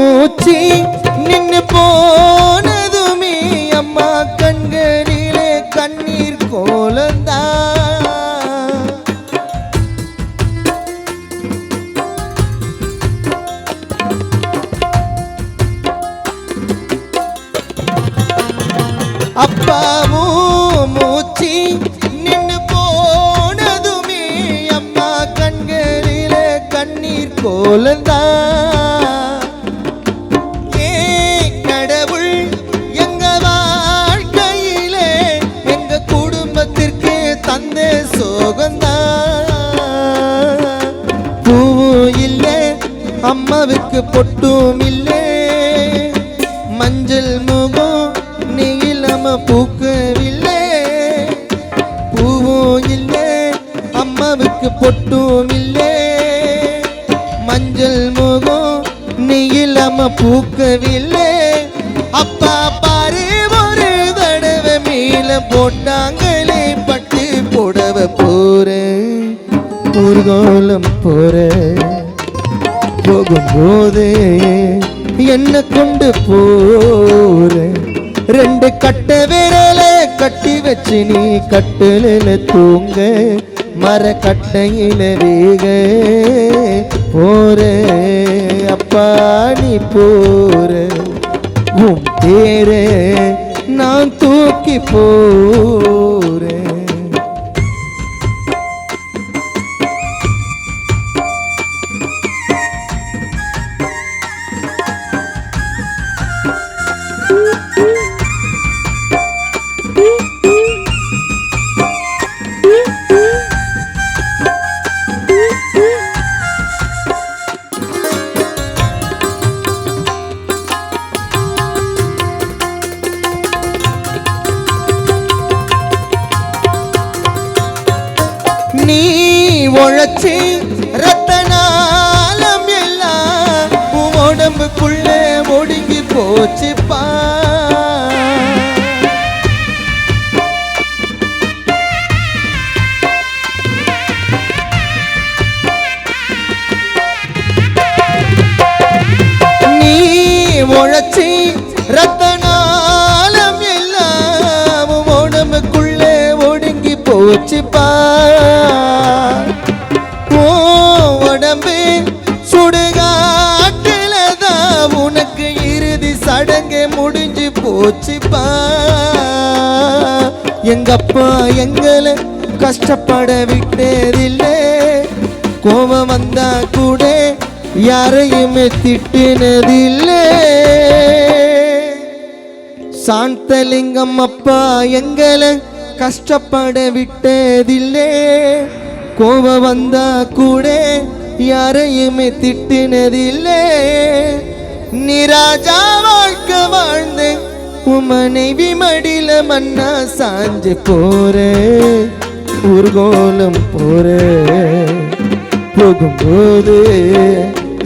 S3: மூச்சி நின்னு போனதுமே அம்மா கண்களிலே கண்ணீர் கோலந்தா அப்பாவும் மூச்சி நின்னு போனதுமே அம்மா கண்களிலே கண்ணீர் கோலந்தா ஏ கடவுள் எங்க வாழ்க்கையிலே எங்க குடும்பத்திற்கு தந்த சோகந்தா பூவும் இல்லை அம்மாவுக்கு பொட்டும் இல்லை மஞ்சள் முகம் நீளம பூக்கவில்லை பூவும் இல்லை அம்மாவுக்கு பொட்டும் இல்லை மஞ்சள் முகம் நீளம பூக்கவில்லை அப்பா பாரு ஒரு தடவை மேல போட்டாங்களே பட்டு புடவை போறேன் ஊர்கோலம் போறேன் போகும்போது என்ன கொண்டு போறேன் ரெண்டு கட்ட விரல கட்டி வச்சு நீ கட்டில தூங்க மர கட்டையில வேக போற அப்பா நீ போற உன் பேர நான் தூக்கி போறேன் நீ உழைச்சி ரத்தனாலம் எல்லாம் உடம்புக்குள்ள ஒடுங்கி போச்சுப்பா நீ உழைச்சி ரத்தனாலம் எல்லாம் உடம்புக்குள்ள ஒடுங்கி போச்சுப்பா உடம்பு சுடுகாட்டில்தான் உனக்கு இறுதி சடங்கு முடிஞ்சு போச்சுப்பா எங்கப்பா எங்களை கஷ்டப்பட விட்டதில்லை கோபம் வந்தா கூட யாரையுமே திட்டினதில்லை சாந்தலிங்கம் அப்பா எங்களை கஷ்டப்பட விட்டதில்லை கோபம் வந்தா கூட யாரையுமே திட்டினதில்லை நீ ராஜா வாழ்க்கை வாழ்ந்து உன் மனைவி மடியில மண்ணா சாஞ்சு போற ஊர்கோலம் போற போகும்போது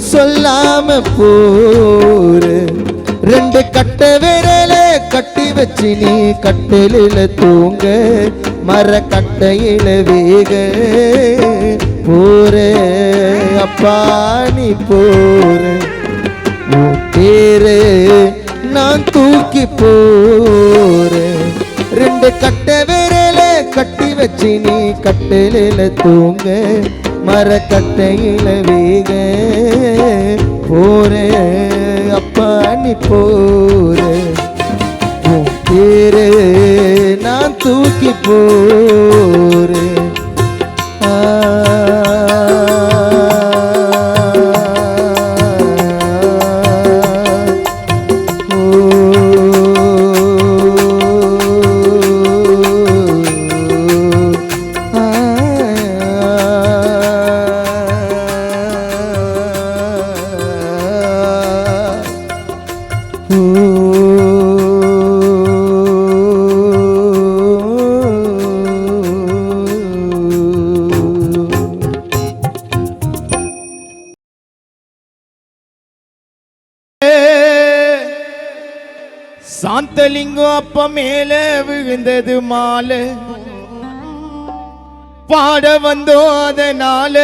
S3: சொல்லாம போற ரெண்டு கட்ட விரல கட்டி வச்சு நீ கட்டில தூங்க மர கட்டையில வேக போற அப்பா நீ போற உன் பேரு நான் தூக்கி போற ரெண்டு கட்ட விரல கட்டி வச்சு நீ கட்டில தூங்க மர கட்டையில வேக போற அப்பா நீ போற உன் பேரு நான் தூக்கி போற
S5: சாந்தலிங்கம் அப்ப மேல விழுந்தது மாலை பாட வந்தோம் அதனால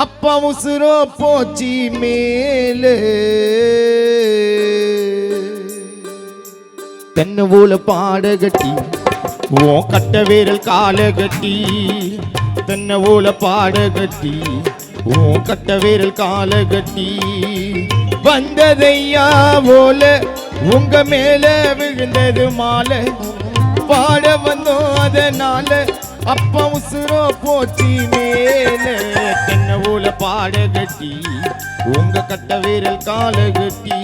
S5: அப்பா உசுரோ போச்சி மேலே தென்ன ஊல பாட கட்டி ஓ கட்ட வீரல் கால கட்டி தென்ன ஊல பாட கட்டி ஓ கட்ட வீரல் கால கட்டி வந்ததையா போல உங்க மேல விழுந்தது மாலை பாட வந்தோம் அதனால அப்பா உசுரோ போச்சி மேல தென்ன ஊல பாட கட்டி உங்க கட்ட வீரல் கால கட்டி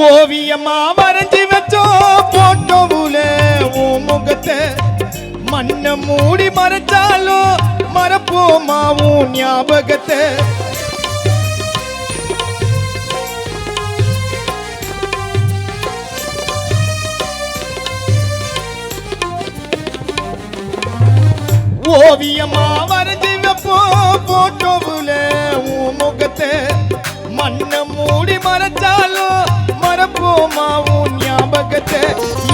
S5: ஓவியமா வரைஞ்சி வச்சோம் போட்டோவுல ஓ முகத்தை மண்ண மூடி மறைச்சாலும் மறப்போமா உன் ஞாபகத்தை ஓவியமா வரைஞ்சி வைப்போம் போட்டோவுல உன் முகத்தை மண்ண மூடி மறைச்சாலும் மறப்போமா உன் ஞாபகத்தை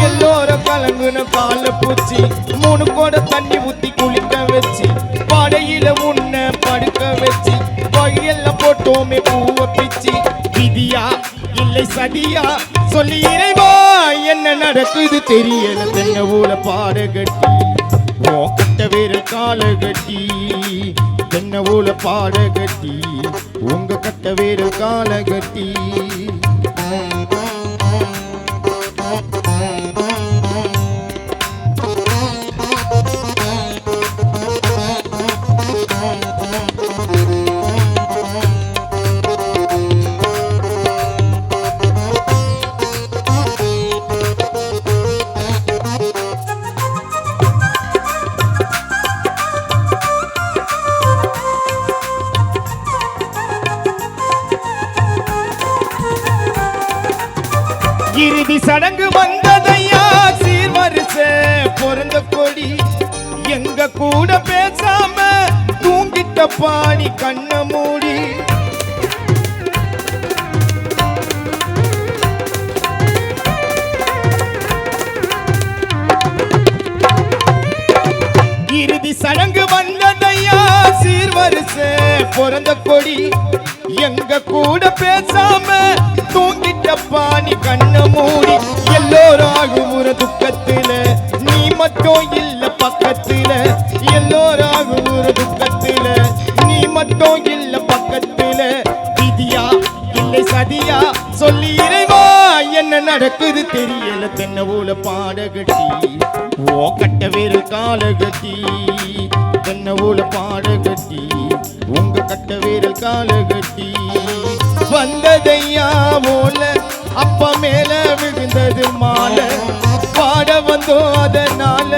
S5: எல்லோரும் கலங்குன கால பூச்சி 3 கோட தண்ணி ஊத்தி குளிக்க வச்சு பாடையில உன்னை படுக்க வச்சு வகையெல்லாம் போட்டோமே பூவை பிச்சு விதியா இல்லை சதியா சொல்லி இறைவா என்ன நடக்குது தெரியல தென்ன ஊல பாட கட்டி ஓ கட்ட வீரல் கால கட்டி தென்ன ஊல பாட கட்டி உங்க கட்ட வீரல் கால கட்டி இறுதி சடங்கு வந்ததையா சீர்வரிசை பிறந்த கொடி எங்க கூட பேசாம தூங்கிட்ட பாடி கண்ண மூடி இறுதி சடங்கு வந்ததையா சீர்வரிசை பிறந்த கொடி எங்க கூட பேசாம தூங்கிட்ட பாணி கண்ண மூடி எல்லோரும் ஆகுமுற துக்கத்துல நீ மட்டும் இல்ல பக்கத்துல எல்லோரும் ஆகுமுற துக்கத்துல நீ மட்டும் இல்ல பக்கத்துல விதியா இல்லை சதியா சொல்லி இறைவா என்ன நடக்குது தெரியல தென்ன ஊல பாட கட்டி ஓ கட்ட வீரல் கால கட்டி தென்ன ஊல பாட கட்டி உங்க கட்ட வீரல் கால கட்டி வந்ததையா போல அப்பா மேல விழுந்தது மாலை பாட வந்தோம் அதனால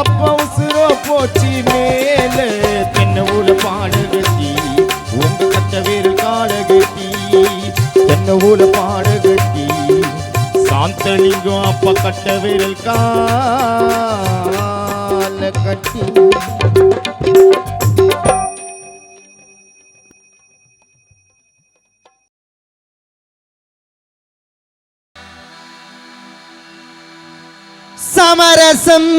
S5: அப்பா உசுரோ போச்சி மேல தென்ன ஊல பாட கட்டி உங்க கட்ட வீரல் கால கட்டி தென்ன ஊல பாட கட்டி சாந்தலிங்கம் அப்பா கட்ட வீரல் கால கட்டி
S3: சமரசம்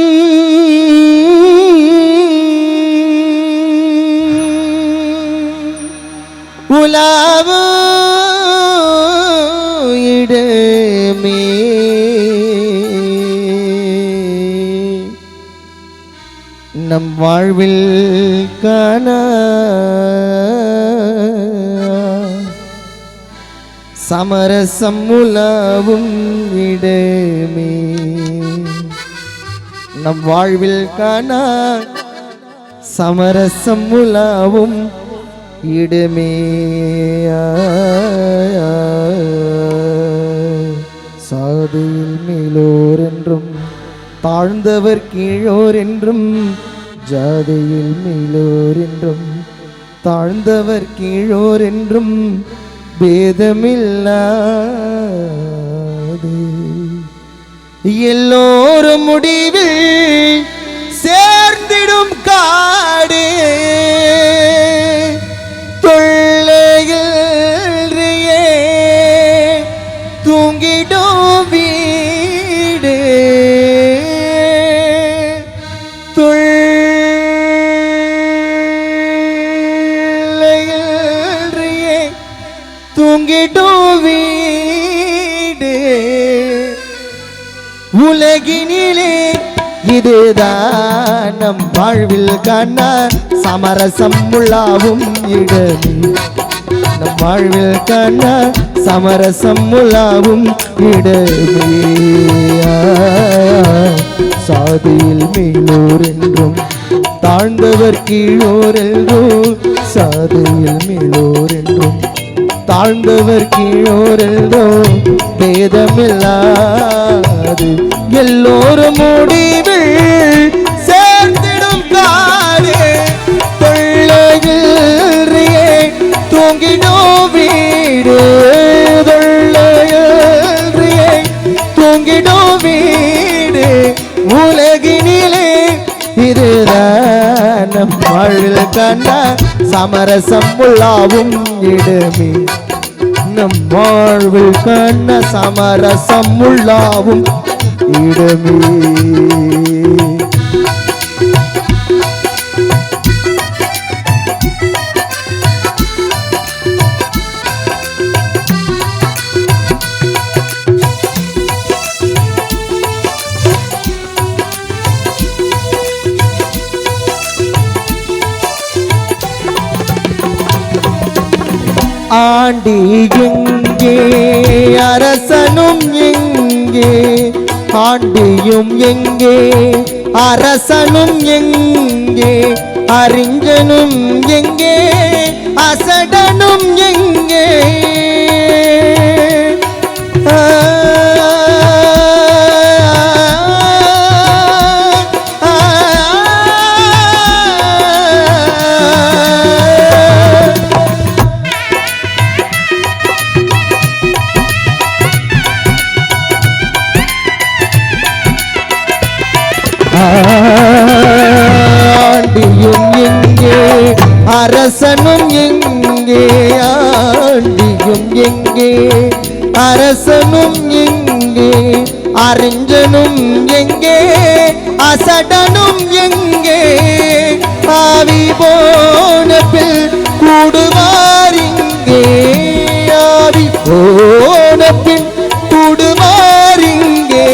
S3: உலாவோ இடமே நம் வாழ்வில் காண சமரசம் உலாவும் இடமே நம் வாழ்வில் காண சமரசம் உலாவும் இடமே சாதியில் மேலோர் என்றும் தாழ்ந்தவர் கீழோர் என்றும் ஜாதியில் மேலோர் என்றும் தாழ்ந்தவர் கீழோர் என்றும் பேதமில்லாது எல்லோரும் முடிவில் சேர்ந்திடும் காடு தொல்லையில்லையே தூங்கிடும் வீடு தொல்லையில்லையே தூங்கிடும் வீடு உலகினிலே இதுதான் நம் வாழ்வில் காண சமரசம் உள்ளாவும் இடமே நம் வாழ்வில் காண சமரசம் உள்ளாவும் இடமே சாதியில் மேலோர் என்றும் தாழ்ந்தவர் கீழோர் என்றும் சாதியில் மேலோர் என்றும் தாழ்ந்தவர் கீழோர் என்றும் பேதமில்லாது எல்லோரும் முடிவில் சேர்ந்திடும் காடு தொல்லையில்லையே தூங்கிடும் வீடு தொல்லையில்லையே தூங்கிடும் வீடு உலகினிலே இதுதான் நம் வாழ்வில் கண்ட சமரசம் உள்ளாவும் இடமே நம் வாழ்வில் கண்ண சமரசம் உள்ளாவும் இடமே ஆண்டி எங்கே அரசனும் எங்கே ஆண்டியும் எங்கே அரசனும் எங்கே அறிஞனும் எங்கே அசடனும் எங்கே ஆண்டியும் எங்கே அரசனும் எங்கே ஆண்டியும் எங்கே அரசனும் எங்கே அறிஞனும் எங்கே அசடனும் எங்கே ஆவி போன பில் கூடுவார் இங்கே ஆவி போன பின் கூடுவார் இங்கே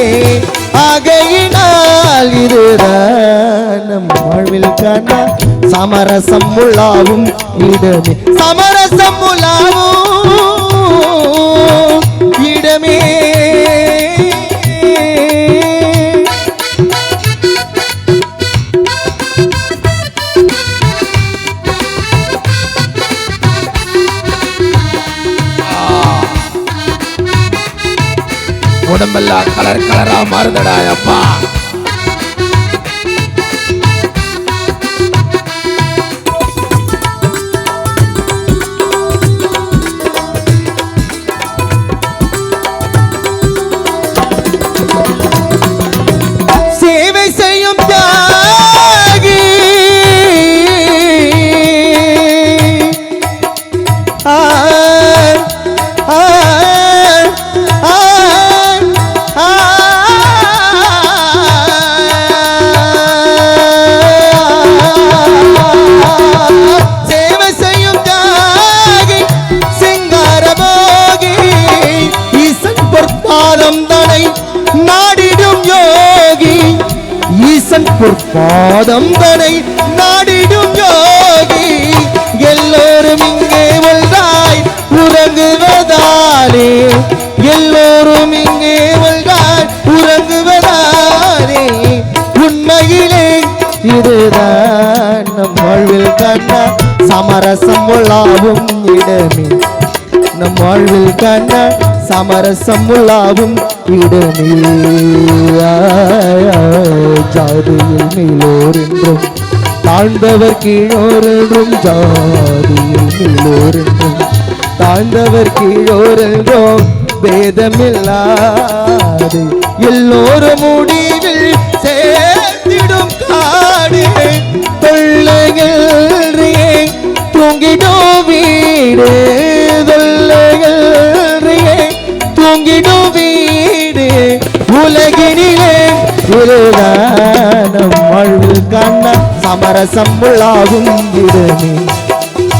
S3: ஆகையினால் இதுதான் நம் வாழ்வில் காண சமரசம் உள்ளாவும் இடமே சமரசம் உள்ளாவும் இடமே
S5: உடம்பெல்லாம் கலர் கலரா மாறுதடா அப்பா.
S3: சேவை செய்யும் தியாகி சேவை செய்யும் தியாகி சிங்காரமோகி ஈசன் பொற்பாதம் தனை நாடிடும் யோகி ஈசன் பொற்பாதம் தனை நாடிடும் யோகி எல்லோரும் இங்கே ஒன்றாய் உறங்குவதாலே எல்லோரும் இங்கே ஒன்றாய் உறங்குவதாலே உண்மையிலே இதுதான் நம் வாழ்வில் கண்ட சமரசம் உள்ளாவும் இடமே நம் வாழ்வில் கண்ட சமரசம் உள்ளாவும் இடமே ஜாதியில் மேலோர் என்றும் தாழ்ந்தவர் கீழோரென்றும் ஜாதியில் மேலோரென்றும் தாழ்ந்தவர் கீழோரென்றும் பேதமில்லாது எல்லோரும் முடிவில் சேர்த்திடும் காடு தொல்லைகளே தூங்கிடும் வீடு தொல்லைகளே தூங்கிடும் வீடு உலகினிலே இருதானம் வாழ்வில் காண சமரசம் உள்ளாகும் இடமே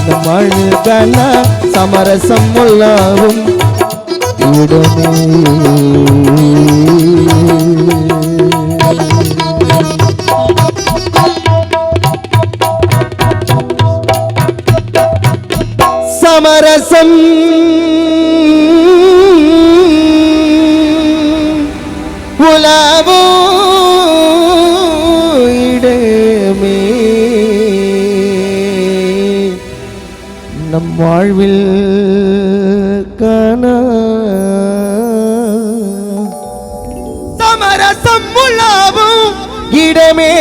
S3: நம் வாழ்வில் காண சமரசம் உள்ளாகும் இடமே சமரசம் உலாவோ இடமே நம் வாழ்வில் காண சமரசம் உலாவோ இடமே